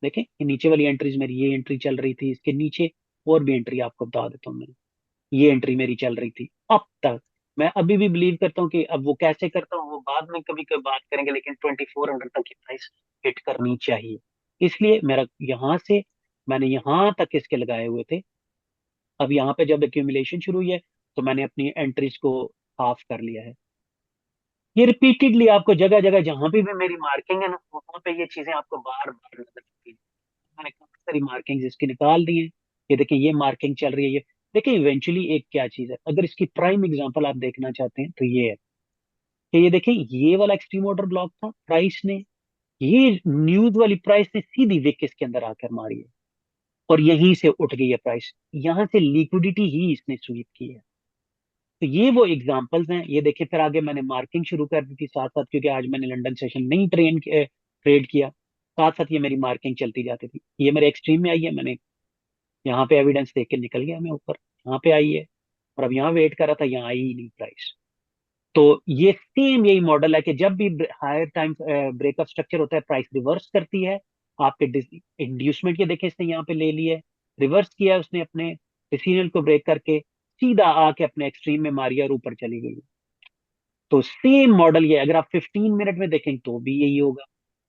Speaker 1: देखें ये नीचे वाली एंट्रीज मेरी, ये एंट्री चल रही थी, इसके नीचे और भी एंट्री आपको बता देता हूँ मैं, ये एंट्री मेरी चल रही थी अब तक। मैं अभी भी बिलीव करता हूँ कि अब वो कैसे करता हूँ वो बाद में कभी कभी बात करेंगे, लेकिन 2400 तक की प्राइस हिट करनी चाहिए। इसलिए मेरा यहाँ से, मैंने यहाँ तक इसके लगाए हुए थे। अब यहाँ पे जब एक्यूमुलेशन शुरू हुई है तो मैंने अपनी एंट्रीज को हाफ कर लिया है। ये रिपीटेडली आपको जगह जगह जहां भी मेरी मार्किंग है ना, वहां पे ये चीजें आपको बार बार नजर आती है। मैंने काफी सारी मार्किंग इसकी निकाल दी है, ये देखिए ये मार्किंग चल रही है। ये देखिए इवेंचुअली एक क्या चीज है, अगर इसकी प्राइम एग्जांपल आप देखना चाहते हैं तो ये है कि ये देखिए ये वाला एक्सट्रीम ऑर्डर ब्लॉक था, प्राइस ने ये न्यूज वाली प्राइस ने सीधी विक इसके अंदर आकर मारी है, और यहीं से उठ गई है प्राइस, यहां से लिक्विडिटी ही इसने स्वीप की है। तो ये वो एग्जांपल्स हैं। ये देखिए फिर आगे मैंने मार्किंग शुरू कर दी थी साथ साथ, क्योंकि आज मैंने लंदन सेशन नहीं ट्रेड किया, साथ साथ ये मेरी मार्किंग चलती जाती थी। ये मेरे एक्सट्रीम में आई है, मैंने यहाँ पे एविडेंस देख के निकल गया मैं ऊपर, यहाँ पे आई है, और अब यहाँ वेट कर रहा था, यहाँ आई ही नहीं प्राइस। तो ये सेम यही मॉडल है कि जब भी हायर टाइम ब्रेकअप स्ट्रक्चर होता है, प्राइस रिवर्स करती है आपके इंड्यूसमेंट के, देखे इसने यहाँ पे ले लिया है, रिवर्स किया है उसने अपने डिसीजन को ब्रेक करके, सीधा आके अपने एक्सट्रीम में मारी और ऊपर चली गई। तो सेम मॉडल ये, अगर आप 15 मिनट में देखेंगे तो भी यही होगा,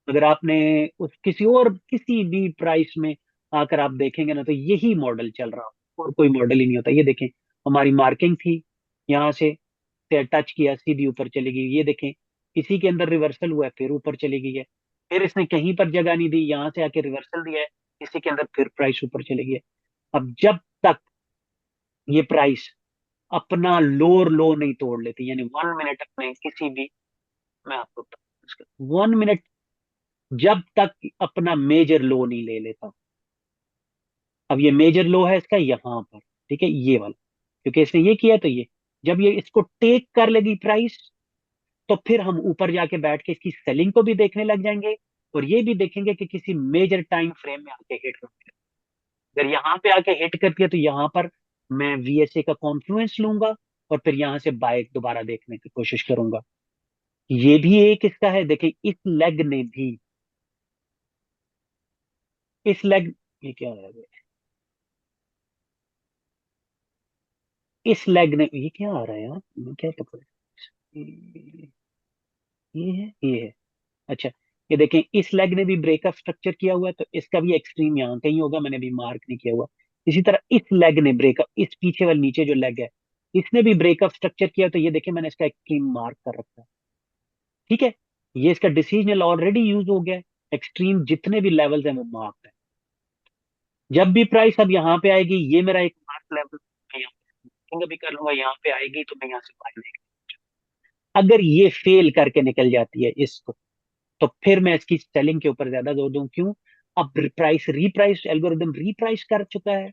Speaker 1: अगर आपने उस किसी और किसी भी प्राइस में आकर आप देखेंगे ना, तो यही मॉडल चल रहा हो, और कोई मॉडल ही नहीं होता। ये देखें हमारी मार्किंग थी, यहाँ से टच किया सीधी ऊपर चली गई, ये देखें इसी के अंदर रिवर्सल हुआ है फिर ऊपर चली गई है, फिर इसने कहीं पर जगह नहीं दी, यहाँ से आके रिवर्सल दिया है, इसी के अंदर फिर प्राइस ऊपर चली गई है। अब जब तक ये प्राइस अपना लोअर लो नहीं तोड़ लेती, यानी 1 मिनट अपने किसी भी, मैं आपको 1 मिनट जब तक अपना मेजर लो नहीं ले लेता, अब ये मेजर लो है इसका यहाँ पर, ठीक है ये वाला, क्योंकि इसने ये किया तो ये, जब ये इसको टेक कर लेगी प्राइस, तो फिर हम ऊपर जाके बैठ के इसकी सेलिंग को भी देखने लग जाएंगे, और ये भी देखेंगे कि किसी मेजर टाइम फ्रेम में आके हिट करती है। अगर यहाँ पे आके हिट करती है तो यहाँ पर मैं वीएसए का कॉन्फ्लुएंस लूंगा, और फिर यहाँ से बाय दोबारा देखने की कोशिश करूंगा। ये भी एक इसका है, देखिए इस लेग ने भी, इस लेग, ये क्या है, इस लेग ने, ये क्या आ रहा है यार, मैं क्या पकड़, ये है। अच्छा, ये देखें, इस लेग ने भी ब्रेकअप स्ट्रक्चर किया हुआ है, तो इसका भी एक्सट्रीम यहाँ कहीं होगा, मैंने भी मार्क नहीं किया हुआ। इसी तरह इस लेग ने ब्रेकअप, इस पीछे वाले नीचे जो लेग है, इसने भी ब्रेकअप स्ट्रक्चर किया, तो ये देखें मैंने इसका एक्सट्रीम मार्क कर रखा है। ठीक है, ये इसका डिसीजनल ऑलरेडी यूज हो गया है। एक्सट्रीम जितने भी लेवल्स हैं वो मार्क है। जब भी प्राइस अब यहाँ पे आएगी, ये मेरा एक मार्क लेवल, मैं यहाँ भी कर लूंगा, यहाँ पे आएगी तो मैं यहाँ से बाय लेंगे। अगर ये फेल करके निकल जाती है इसको, तो फिर मैं इसकी सेलिंग के ऊपर ज्यादा जोर दूं। क्यों? अब प्राइस रीप्राइस, एल्गोरिदम रीप्राइस कर चुका है,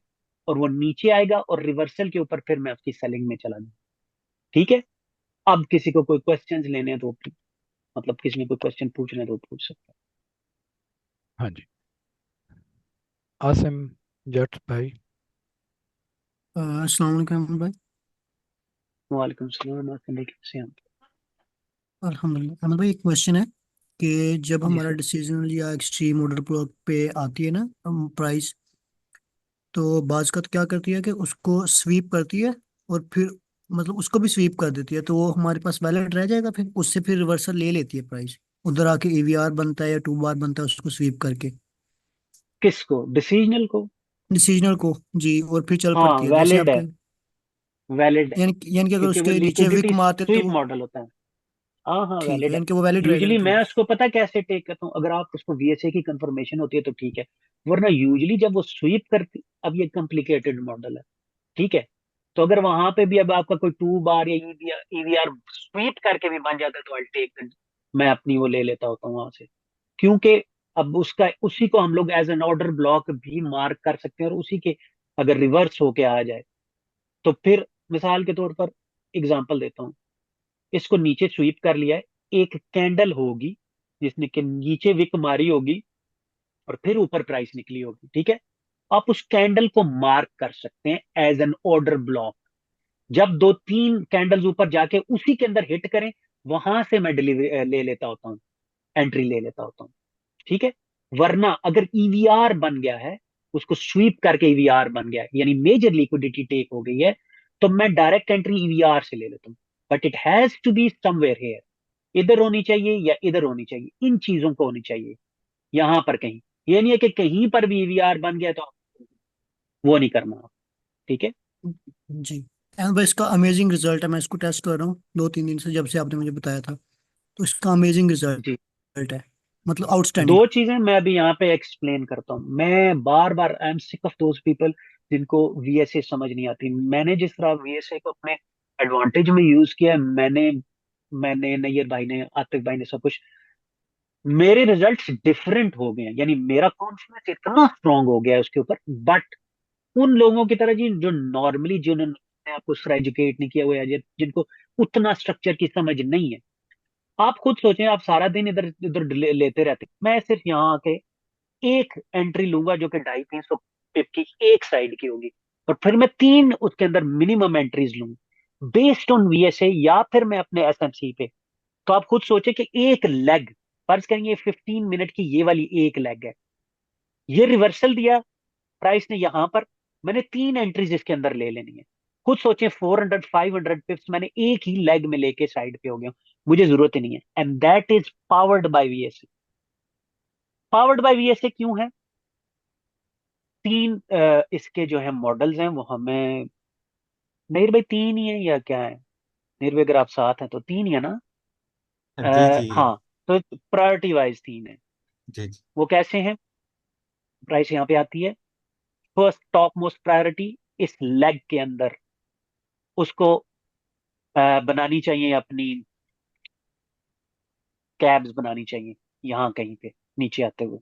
Speaker 1: और वो नीचे आएगा और रिवर्सल के ऊपर फिर मैं उसकी सेलिंग में चला दूं। ठीक है, अब किसी को कोई क्वेश्चंस लेने हैं तो मतलब किसी ने कोई क्वेश्चन पूछना है तो पूछ सकता
Speaker 3: हाँ जी, आसिम जट भाई।
Speaker 5: अस्सलाम वालेकुम अहमद भाई।
Speaker 1: है। वालेकुम सलाम, कैसे हैं आप?
Speaker 5: अल्हम्दुलिल्लाह। अहमद भाई, एक क्वेश्चन है कि जब
Speaker 1: जी
Speaker 5: हमारा
Speaker 1: सर।
Speaker 5: डिसीजन या एक्सट्रीम ऑर्डर ब्लॉक पे आती है ना प्राइस, तो बाज का तो क्या करती है कि उसको स्वीप करती है और फिर मतलब उसको भी स्वीप कर देती है, तो वो हमारे पास वैलिड रह जाएगा, फिर उससे फिर रिवर्सल ले लेती है प्राइस, उधर आके ईवीआर बनता है या टू बार बनता है उसको स्वीप करके
Speaker 1: किसको? डिसीजनल को?
Speaker 5: डिसीजनल को। जी, और फिर चल
Speaker 1: हाँ,
Speaker 5: पड़ती है जैसे
Speaker 1: वैलिड है,
Speaker 5: आपके,
Speaker 1: वैलिड है,
Speaker 5: यानी कि अगर
Speaker 1: क्योंकि वो
Speaker 5: उसके नीचे विक
Speaker 1: लिक्विडिटी
Speaker 5: मारते तो
Speaker 1: स्वीप मॉडल होता है। हाँ हाँ,
Speaker 5: ठीक है,
Speaker 1: वैलिड है।
Speaker 5: यानी कि वो वैलिड रहेगा ना
Speaker 1: यूजुअली मैं
Speaker 5: ट्रेड।
Speaker 1: उसको पता कैसे टेक करता हूँ, अगर आप उसको वीएसए की कंफर्मेशन होती है तो ठीक है, वरना यूजुअली जब वो स्वीप करती, अब ये कॉम्प्लिकेटेड मॉडल है, ठीक है, तो अगर वहां पे भी अब आपका कोई टू बार या ईवीआर स्वीप करके भी बन जाता है तो आई टेक, मैं अपनी वो ले लेता होता हूँ वहां से। क्योंकि अब उसका, उसी को हम लोग एज एन ऑर्डर ब्लॉक भी मार्क कर सकते हैं, और उसी के अगर रिवर्स होके आ जाए तो फिर, मिसाल के तौर पर एग्जांपल देता हूँ, इसको नीचे स्वीप कर लिया है, एक कैंडल होगी जिसने के नीचे विक मारी होगी और फिर ऊपर प्राइस निकली होगी, ठीक है, आप उस कैंडल को मार्क कर सकते हैं एज एन ऑर्डर ब्लॉक। जब दो तीन कैंडल्स ऊपर जाके उसी के अंदर हिट करें, वहां से मैं डिलीवरी ले लेता होता हूँ, एंट्री ले लेता होता हूँ। ठीक है, वरना अगर ईवीआर बन गया है, उसको स्वीप करके ईवीआर बन गया है, यानी मेजर लिक्विडिटी टेक हो गई है, तो मैं डायरेक्ट एंट्री ईवीआर से ले लेता हूँ। But it has to be somewhere here, इधर होनी चाहिए या इधर होनी चाहिए, इन चीजों को होनी चाहिए, यहां पर कहीं। ये नहीं है कि कहीं पर भी ईवीआर बन गया तो वो नहीं करना आप। ठीक है।
Speaker 5: जी एंड भाई, इसका अमेजिंग रिजल्ट है, मैं इसको टेस्ट कर रहा हूँ 2-3 दिन से, जब से आपने मुझे बताया था, तो इसका अमेजिंग
Speaker 1: जी,
Speaker 5: रिजल्ट है, मतलब आउटस्टैंडिंग।
Speaker 1: दो चीजें मैं अभी यहाँ पे एक्सप्लेन करता हूँ। मैं बार बार, I am sick of those people जिनको वीएसए समझ नहीं आती। मैंने जिस तरह वीएसए को अपने एडवांटेज में यूज किया है, मैंने मैंने नैयर भाई ने, आतिफ भाई ने, सब कुछ, मेरे रिजल्ट्स डिफरेंट हो गए हैं, यानी मेरा कॉन्फिडेंस इतना स्ट्रांग हो गया है उसके ऊपर। बट उन लोगों की तरह जी, जो नॉर्मली, जिन्होंने आपको उसका एजुकेट नहीं किया हुआ है, जिनको उतना स्ट्रक्चर की समझ नहीं है, आप खुद सोचें, आप सारा दिन इधर इधर लेते रहते हैं। मैं सिर्फ यहाँ आके एक एंट्री लूंगा जो कि 250-300 पिप की एक साइड की होगी, और फिर मैं तीन उसके अंदर मिनिमम एंट्रीज लूंगा बेस्ड ऑन वीएसए या फिर मैं अपने एसएमसी पे। तो आप खुद सोचे कि एक लेग, फर्ज करेंगे 15 मिनट की ये वाली एक लेग है, ये रिवर्सल दिया प्राइस ने यहां पर, मैंने तीन एंट्रीज इसके अंदर ले लेनी है। खुद सोचें, 400-500 पिप्स मैंने एक ही लेग में लेके साइड पे हो गया, मुझे जरूरत ही नहीं है। And that is powered by VSA. Powered by VSA क्यों है? तीन इसके जो है मॉडल्स हैं, वो हमें, नहीं भाई तीन ही है या क्या है? नहीं भाई, अगर आप साथ हैं तो तीन ही है ना?
Speaker 2: जी जी
Speaker 1: हाँ, तो प्रायोरिटी वाइज तीन है।
Speaker 2: जी जी।
Speaker 1: वो कैसे हैं? प्राइस यहाँ पे आती है, फर्स्ट टॉप मोस्ट प्रायोरिटी इस लेग के अंदर, उसको बनानी चाहिए अपनी, कैब्स बनानी चाहिए यहाँ कहीं पे नीचे आते हुए।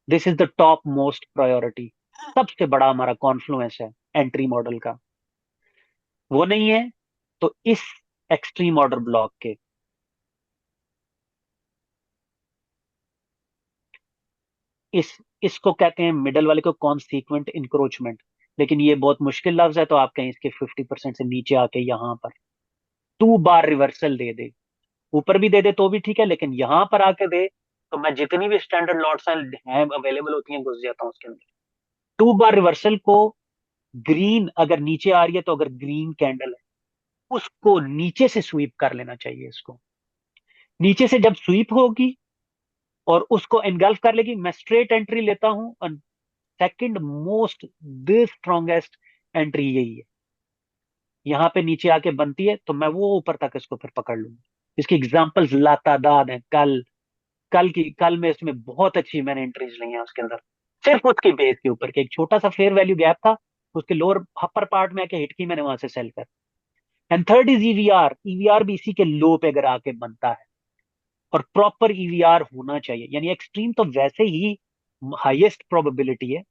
Speaker 1: This is the top most priority, सबसे बड़ा हमारा कॉन्फ्लुएंस है एंट्री मॉडल का। वो नहीं है तो इस एक्सट्रीम ऑर्डर ब्लॉक के, इस इसको कहते हैं मिडल वाले को कॉन्सिक्वेंट इंक्रोचमेंट। लेकिन ये बहुत मुश्किल लफ्ज है, तो आप कहीं इसके 50% से नीचे आके यहाँ पर टू बार रिवर्सल दे दे, ऊपर भी दे दे तो भी ठीक है, लेकिन यहाँ पर आके दे, तो मैं जितनी भी स्टैंडर्ड लॉट्स हैं अवेलेबल होती हैं, घुस जाता हूँ उसके अंदर। टू बार रिवर्सल को ग्रीन अगर नीचे आ रही है तो अगर ग्रीन कैंडल है उसको नीचे से स्वीप कर लेना चाहिए। इसको नीचे से जब स्वीप होगी और उसको एनगल्फ कर लेगी, मैं स्ट्रेट एंट्री लेता हूं। और second most the strongest entry यही है, यहाँ पे नीचे आके बनती है तो मैं वो ऊपर तक इसको फिर पकड़ लूंगा। इसकी एग्जांपल्स लातादाद हैं। कल में इसमें बहुत अच्छी मैंने एंट्रीज ली हैं उसके अंदर, सिर्फ उसकी बेस के ऊपर के एक छोटा सा फेयर वैल्यू गैप था, उसके लोअर अपर पार्ट में आके हिट की, मैंने वहां से सेल कर। And third is EVR. EVR भी इसी के लो पे अगर आके बनता है, और प्रॉपर ईवीआर होना चाहिए, यानी एक्सट्रीम तो वैसे ही हाईएस्ट प्रोबेबिलिटी है,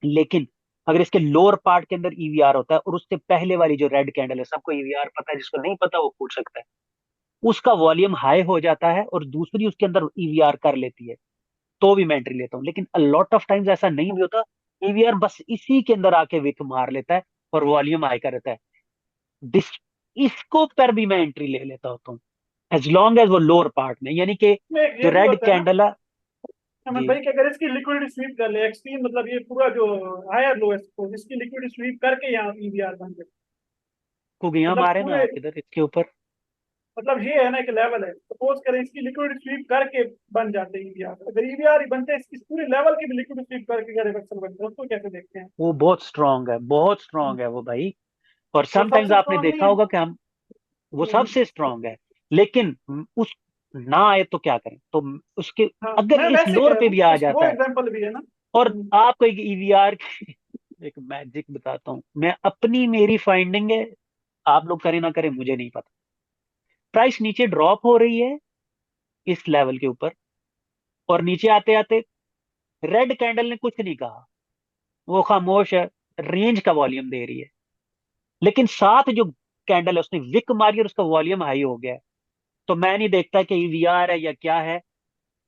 Speaker 1: लेकिन अगर इसके लोअर पार्ट के अंदर ईवीआर होता है और उससे पहले वाली जो रेड कैंडल है, सबको ईवीआर पता है, जिसको नहीं पता वो पूछ सकता है, उसका वॉल्यूम हाई हो जाता है और दूसरी उसके अंदर ईवीआर कर लेती है, तो भी मैं एंट्री लेता हूँ। लेकिन लॉट ऑफ टाइम्स ऐसा नहीं भी होता, ईवीआर बस इसी के अंदर आके विक मार लेता है और वॉल्यूम हाई कर रहता है। डिस इसको पर भी मैं एंट्री ले लेता होता हूँ, एज लॉन्ग एज वो लोअर पार्ट में, यानी कि
Speaker 4: इसमें एक
Speaker 1: जो
Speaker 4: ये भी
Speaker 1: रेड
Speaker 4: होता है ना
Speaker 1: कैंडल है।
Speaker 4: अहमद
Speaker 1: जी,
Speaker 4: भाई कि अगर इसकी लिक्विडिटी स्वीप कर ले एक्सट्रीम, मतलब ये पूरा जो हायर लोएस्ट को इसकी लिक्विडिटी स्वीप करके यहाँ ईवीआर बन जाए,
Speaker 1: को गया
Speaker 4: मतलब
Speaker 1: मारे ना
Speaker 4: पूरे,
Speaker 1: आप इधर इसके ऊपर।
Speaker 4: मतलब ये है ना कि लेवल है, सपोज करें इसकी लिक्विडिटी स्वीप करके बन जाते हैं ईवीआर, अगर ईवीआर ही बनते हैं इसकी पूरे लेवल की भी लिक्विडिटी स्वीप करके अगर रिवर्सल बनते हैं, उसको कैसे देखते हैं?
Speaker 1: वो बहुत स्ट्रांग है, बहुत स्ट्रांग है वो भाई। और
Speaker 4: वो
Speaker 1: समटाइम्स
Speaker 4: सबसे
Speaker 1: आपने
Speaker 4: स्ट्रॉन्ग नहीं
Speaker 1: देखा
Speaker 4: है।
Speaker 1: होगा कि हम, वो सबसे स्ट्रांग है, लेकिन उस ना आए तो क्या करें, तो उसके
Speaker 4: हाँ,
Speaker 1: अगर
Speaker 4: मैं
Speaker 1: इस
Speaker 4: वैसे
Speaker 1: लोअर
Speaker 4: कह रहा
Speaker 1: पे
Speaker 4: हूँ,
Speaker 1: भी आ
Speaker 4: इस वो
Speaker 1: जाता है।
Speaker 4: एग्जांपल भी है ना।
Speaker 1: और आपको एक ईवीआर की एक मैजिक बताता हूँ मैं, अपनी मेरी फाइंडिंग है, आप लोग करें ना करें मुझे नहीं पता। प्राइस नीचे ड्रॉप हो रही है इस लेवल के ऊपर, और नीचे आते आते रेड कैंडल ने कुछ नहीं कहा, वो खामोश है, रेंज का वॉल्यूम दे रही है। लेकिन साथ जो कैंडल है उसने विक मारी और उसका वॉल्यूम हाई हो गया है। तो मैं नहीं देखता कि ईवीआर है या क्या है,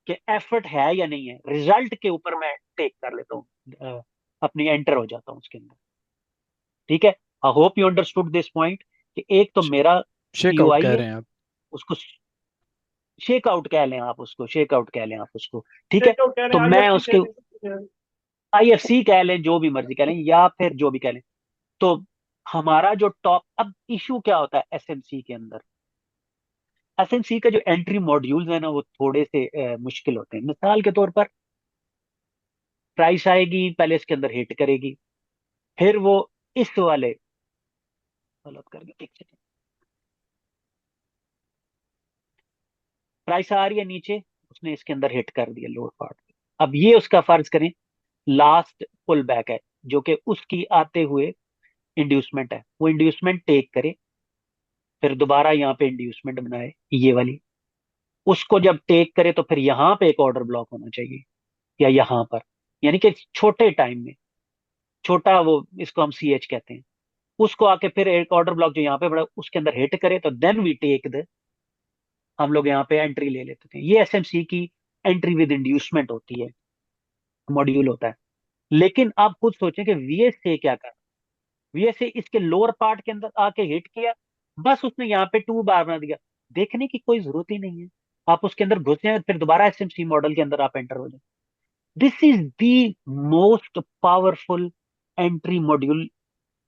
Speaker 1: कि एफर्ट है या नहीं है, रिजल्ट के ऊपर मैं टेक कर लेता हूँ, अपनी एंटर हो जाता हूँ उसके अंदर। ठीक है, I hope you understood this point, कि एक तो मेरा
Speaker 3: शेकआउट
Speaker 1: पीओआई
Speaker 3: कह
Speaker 1: है,
Speaker 3: रहे हैं आप?
Speaker 1: उसको शेक आउट कह लें आप उसको, शेक आउट कह लें आप उसको। ठीक है,
Speaker 4: चेकआउट कह
Speaker 1: तो
Speaker 4: रहे हैं,
Speaker 1: मैं
Speaker 4: आईएफसी कह
Speaker 1: उसके
Speaker 4: रहे हैं।
Speaker 1: आईएफसी कह लें, जो भी मर्जी कह लें, या फिर जो भी कह लें। तो हमारा जो टॉप, अब इशू क्या होता है एसएमसी के अंदर, एसएमसी का जो एंट्री मॉड्यूल्स है ना, वो थोड़े से मुश्किल होते हैं। मिसाल के तौर पर प्राइस आएगी, पहले इसके अंदर हिट करेगी, फिर वो इस वाले, गलत कर गया, एक सेकंड, प्राइस आ रही है नीचे, उसने इसके अंदर हिट कर दिया लोअर पार्ट। अब ये उसका फर्ज करें लास्ट पुल बैक है, जो कि उसकी आते हुए इंड्यूसमेंट है, वो इंड्यूसमेंट टेक करे, फिर दोबारा यहाँ पे इंड्यूसमेंट बनाए ये वाली, उसको जब टेक करे तो फिर यहाँ पे एक ऑर्डर ब्लॉक होना चाहिए, या यहाँ पर, यानी कि छोटे टाइम में, छोटा वो इसको हम सी एच कहते हैं, उसको आके फिर एक ऑर्डर ब्लॉक जो यहाँ पे बड़ा उसके अंदर हिट करे, तो देन वी टेक द, हम लोग यहाँ पे एंट्री ले लेते थे। ये एसएमसी की एंट्री विद इंड्यूसमेंट होती है, मॉड्यूल होता है। लेकिन आप खुद सोचें कि वीएसए क्या कर, वीएसए इसके लोअर पार्ट के अंदर आके हिट किया, बस उसने यहाँ पे 2 बार बना दिया, देखने की कोई जरूरत ही नहीं है, आप उसके अंदर घुस जाए, फिर दोबारा एसएमसी मॉडल के अंदर आप एंटर हो जाए। This is the most powerful entry module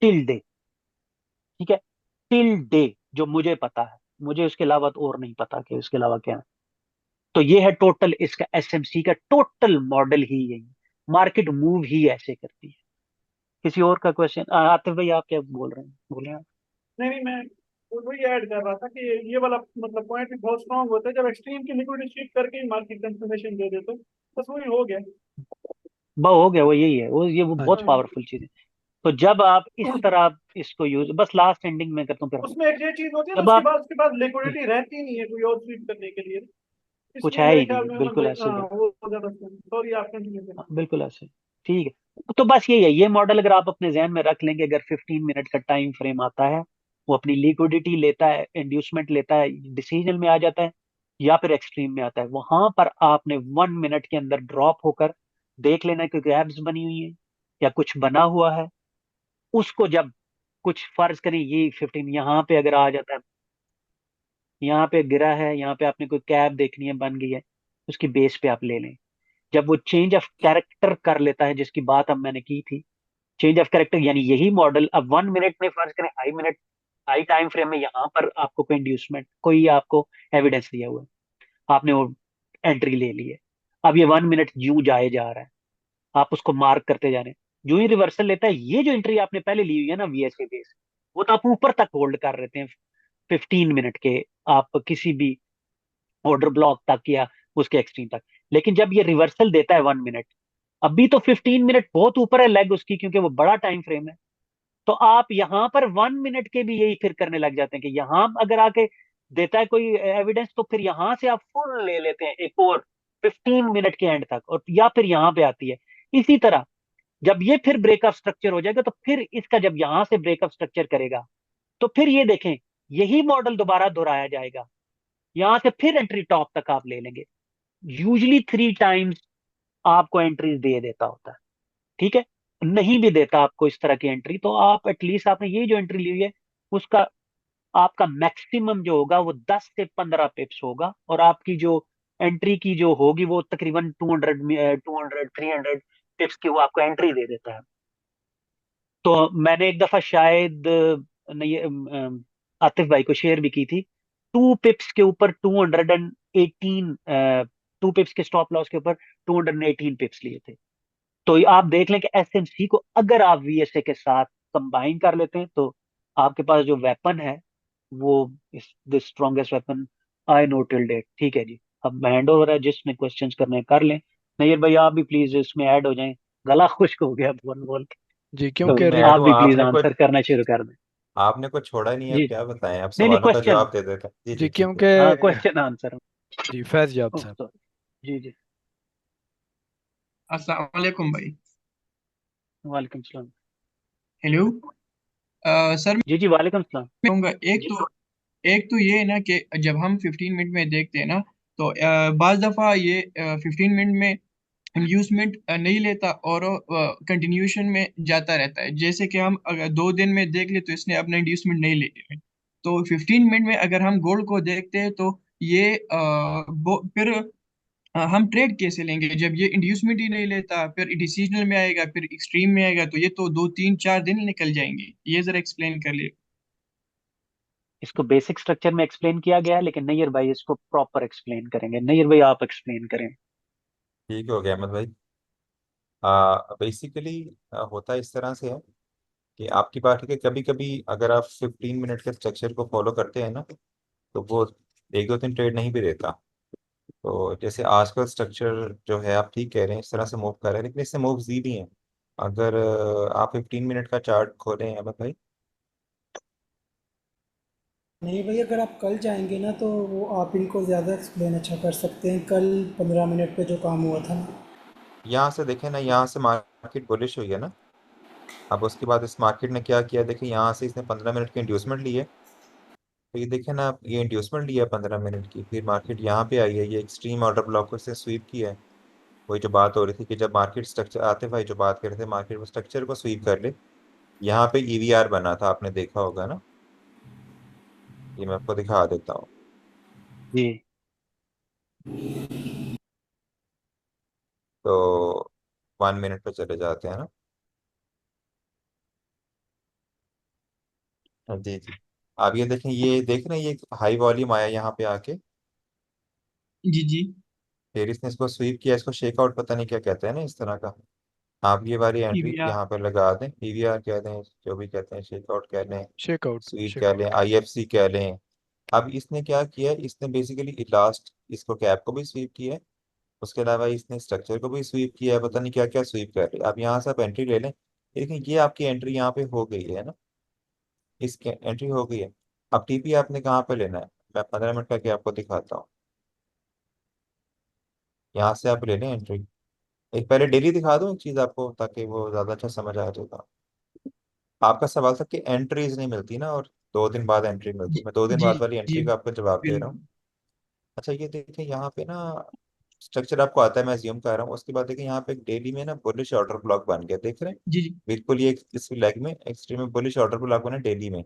Speaker 1: till day. ठीक है, टिल डे जो मुझे पता है, मुझे उसके अलावा तो और नहीं पता कि उसके अलावा क्या है। तो ये है टोटल इसका एसएमसी का टोटल मॉडल ही यही, मार्केट मूव ही ऐसे करती है। किसी और का क्वेश्चन, आतिफ भाई आप क्या बोल रहे हैं, बोले आप।
Speaker 4: नहीं नहीं, मैं वही ऐड कर रहा था कि ये वाला मतलब पॉइंट भी बहुत स्ट्रांग होता है, जब एक्सट्रीम की लिक्विडिटी स्वीप करके ही मार्केट कंफर्मेशन दे दे तो बस वही हो गया।
Speaker 1: वो हो गया, वो यही है, वो
Speaker 3: हाँ
Speaker 1: बहुत
Speaker 3: जी।
Speaker 4: हाँ।
Speaker 1: पावरफुल चीज है। तो जब आप इस तरह इसको यूज, बस लास्ट एंडिंग में करता हूँ फिर,
Speaker 4: उसमें एक ये चीज होती है ना,
Speaker 1: जब आप,
Speaker 4: उसके बाद लिक्विडिटी रहती नहीं है कोई और स्वीप करने के लिए,
Speaker 1: कुछ
Speaker 4: इसलिए
Speaker 1: है
Speaker 4: मेरे
Speaker 1: ही
Speaker 4: ख्याल
Speaker 1: नहीं,
Speaker 4: में अमन
Speaker 1: बिल्कुल
Speaker 4: भाई,
Speaker 1: ऐसे ही
Speaker 4: हाँ
Speaker 1: है।
Speaker 4: वो ज्यादा, सॉरी आप कंटिन्यू करें।
Speaker 1: हाँ, बिल्कुल ऐसे, ठीक है। तो बस यही है, ये मॉडल अगर आप अपने जहन में रख लेंगे, अगर 15 मिनट का टाइम फ्रेम आता है, वो अपनी लिक्विडिटी लेता है, इंड्यूसमेंट लेता है, डिसीजन में आ जाता है, या फिर एक्सट्रीम में आता है, वहां पर आपने 1 मिनट के अंदर ड्रॉप होकर देख लेना कि गैप्स बनी हुई है या कुछ बना हुआ है। उसको जब कुछ फर्ज करें ये 15 यहाँ पे अगर आ जाता है, यहाँ पे गिरा है, यहाँ पे आपने कोई कैप देखनी है बन गई है, उसकी बेस पे आप ले लें। जब वो चेंज ऑफ कैरेक्टर कर लेता है, जिसकी बात अब मैंने की थी, चेंज ऑफ कैरेक्टर यानी यही मॉडल अब 1 मिनट में, फर्ज करें हाई टाइम फ्रेम में यहाँ पर आपको कोई इंड्यूसमेंट, कोई आपको एविडेंस दिया हुआ है, आपने वो एंट्री ले ली है। अब ये 1 मिनट यूं जाए जा रहा है, आप उसको मार्क करते जा रहे हैं, जो ही रिवर्सल लेता है, ये जो एंट्री आपने पहले ली हुई है ना वीएसए बेस, वो तो आप ऊपर तक होल्ड कर रहे हैं 15 मिनट के, आप किसी भी ऑर्डर ब्लॉक तक या उसके एक्सट्रीम तक। लेकिन जब ये रिवर्सल देता है 1 मिनट, अभी तो 15 मिनट बहुत ऊपर है लेग उसकी, क्योंकि वो बड़ा टाइम फ्रेम है। तो आप यहां पर 1 मिनट के भी यही फिर करने लग जाते हैं कि यहां अगर आके देता है कोई एविडेंस, तो फिर यहां से आप फुल ले लेते हैं एक और 15 मिनट के एंड तक, और या फिर यहां पे आती है। इसी तरह जब ये फिर ब्रेकअप स्ट्रक्चर हो जाएगा, तो फिर इसका जब यहां से ब्रेकअप स्ट्रक्चर करेगा, तो फिर ये देखें यही मॉडल दोबारा दोहराया जाएगा, यहां से फिर एंट्री टॉप तक आप ले लेंगे। यूजली 3 टाइम्स आपको एंट्रीज दे देता होता है, ठीक है। नहीं भी देता आपको इस तरह की एंट्री, तो आप एटलीस्ट आपने ये जो एंट्री ली हुई है, उसका आपका मैक्सिमम जो होगा वो 10 से 15 पिप्स होगा, और आपकी जो एंट्री की जो होगी वो तकरीबन 200 300 पिप्स की वो आपको एंट्री दे देता है। तो मैंने एक दफा शायद नहीं, आतिफ भाई को शेयर भी की थी, 2 पिप्स के ऊपर 218, 2 पिप्स के स्टॉप लॉस के ऊपर 218 पिप्स लिए थे। तो ये आप देख लें कि एसएमसी को अगर आप वीएसए के साथ कंबाइन कर लेते हैं, तो आपके पास जो वेपन है वो is the strongest weapon I know till date. ठीक है जी, अब हैंड ओवर है, जिसने क्वेश्चंस करने हैं कर लें। नैयर भाई आप भी प्लीज इसमें ऐड हो जाएं, गला खुश्क हो गया बोल बोल के।
Speaker 3: जी,
Speaker 1: तो
Speaker 3: क्योंकि
Speaker 2: इसमें ऐड
Speaker 1: आप
Speaker 2: हुआ
Speaker 1: भी प्लीज
Speaker 2: आपने कुछ,
Speaker 1: आंसर करना शुरू कर दें।
Speaker 2: आपने कुछ छोड़ा नहीं है, अब
Speaker 1: जी
Speaker 2: क्या बताएं, आप
Speaker 1: नहीं नहीं,
Speaker 2: सवालों का
Speaker 1: क्वेश्चन।
Speaker 2: जवाब दे देते हैं। जी
Speaker 3: जी
Speaker 2: जी ठीक है।
Speaker 3: क्योंकि
Speaker 1: हाँ क्वेश्चन आंसर।
Speaker 3: जी फैज जाब
Speaker 1: ओह
Speaker 3: साहब।
Speaker 1: सॉरी। जी जी।
Speaker 6: अस्सलाम वालेकुम भाई।
Speaker 1: वालेकुम सलाम।
Speaker 6: हेलो। सर मैं
Speaker 1: जी जी वालेकुम सलाम।
Speaker 6: कहूँगा,
Speaker 1: जी
Speaker 6: एक तो ये है ना कि जब हम 15 मिनट में देखते हैं ना, तो बाज दफ़ा ये 15 मिनट में इंड्यूसमेंट नहीं लेता और कंटिन्यूशन में जाता रहता है। जैसे कि हम अगर 2 दिन में देख ले तो इसने अपना इंड्यूसमेंट नहीं ले। तो 15 मिनट में अगर हम गोल्ड को देखते हैं तो ये फिर हम ट्रेड कैसे लेंगे जब ये इंड्यूसमेंट ही नहीं लेता, फिर डिसीजनल में आएगा, फिर एक्सट्रीम में आएगा, तो ये तो 2 3 4 दिन निकल जाएंगे। ये जरा एक्सप्लेन कर लिए।
Speaker 1: इसको बेसिक स्ट्रक्चर में एक्सप्लेन किया गया है, लेकिन नैयर भाई इसको प्रॉपर एक्सप्लेन करेंगे। नैयर भाई आप एक्सप्लेन करें।
Speaker 2: ठीक हो गया अहमद भाई। बेसिकली होता इस तरह से है कि आपकी बात है कि कभी कभी अगर आप 15 मिनट के स्ट्रक्चर को फॉलो करते हैं ना, तो वो एक दो दिन ट्रेड नहीं भी देता। तो जैसे आज का स्ट्रक्चर जो है, आप ठीक कह रहे हैं, इस तरह से मूव कर रहे हैं, लेकिन इससे मूव्स दी भी हैं। अगर आप 15 मिनट का चार्ट खोलें अहमद भाई।
Speaker 7: नहीं भाई, अगर आप कल जाएंगे ना तो वो आप इनको ज़्यादा एक्सप्लेन अच्छा कर सकते हैं। कल 15 मिनट पे जो काम हुआ था ना।
Speaker 2: यहाँ से देखें ना, यहाँ से मार्केट बुलिश हुई है ना। अब उसके बाद इस मार्केट ने क्या किया, देखिए यहाँ से इसने 15 मिनट की इंड्यूसमेंट ली है। तो ये देखें ना, आप ये इंड्यूसमेंट लिया 15 मिनट की, फिर मार्केट यहाँ पे आई है, ये एक्सट्रीम ऑर्डर ब्लॉक से स्वीप किया है। वही जो बात हो रही थी कि जब मार्केट स्ट्रक्चर आते भाई जो बात कर रहे थे, मार्केट वो स्ट्रक्चर को स्वीप कर ले। यहाँ पे ईवीआर बना था, आपने देखा होगा ना। ये मैं आपको दिखा देता हूँ।
Speaker 1: जी
Speaker 2: तो 1 मिनट पे चले जाते हैं ना। हाँ, जी जी। आप ये देखें, ये देख रहे हैं, ये हाई वॉल्यूम आया यहाँ पे आके,
Speaker 6: जी जी
Speaker 2: फिर इसने इसको स्वीप किया, इसको शेक आउट पता नहीं क्या कहते हैं ना इस तरह का। आप ये वाली एंट्री
Speaker 6: पीवीआर।
Speaker 2: यहाँ पे लगा दें, पीवीआर कह दें, जो भी कहते हैं, शेक आउट कह लें,
Speaker 3: शेकआउट
Speaker 2: स्वीप कह
Speaker 3: शेकआउट।
Speaker 2: लें, आईएफसी कह लें। अब इसने क्या किया है, इसने बेसिकली लास्ट इसको कैप को भी स्वीप किया है, उसके अलावा इसने स्ट्रक्चर को भी स्वीप किया है, पता नहीं क्या क्या स्वीप कर रही है। अब यहाँ से आप एंट्री ले लें, लेकिन ये आपकी एंट्री यहाँ पे हो गई है ना, इसकी एंट्री हो गई है। अब टीपी आपने कहाँ पे लेना है, मैं 15 मिनट का आपको दिखाता हूँ। यहाँ से आप ले लें एंट्री। एक पहले डेली दिखा दूँ एक चीज़ आपको, ताकि वो ज़्यादा अच्छा समझ आ जाएगा। आपका सवाल था कि एंट्रीज नहीं मिलती ना, और 2 दिन बाद एंट्री मिलती,
Speaker 6: जी
Speaker 2: मैं 2 दिन
Speaker 6: जी
Speaker 2: बाद वाली
Speaker 6: जी
Speaker 2: एंट्री का आपको जवाब दे रहा हूँ।
Speaker 6: बिल्कुल।
Speaker 2: अच्छा ये देखिए यहाँ पे ना, स्ट्रक्चर आपको आता है, मैं ज्यूम कर रहा हूँ। उसके बाद देखिए यहाँ पे एक डेली में ना बुलिश ऑर्डर ब्लॉक बन गया, देख रहे हैं।
Speaker 6: जी जी
Speaker 2: बिल्कुल ये इस लेग में एक्सट्रीम में बुलिश ऑर्डर ब्लॉक बना डेली में।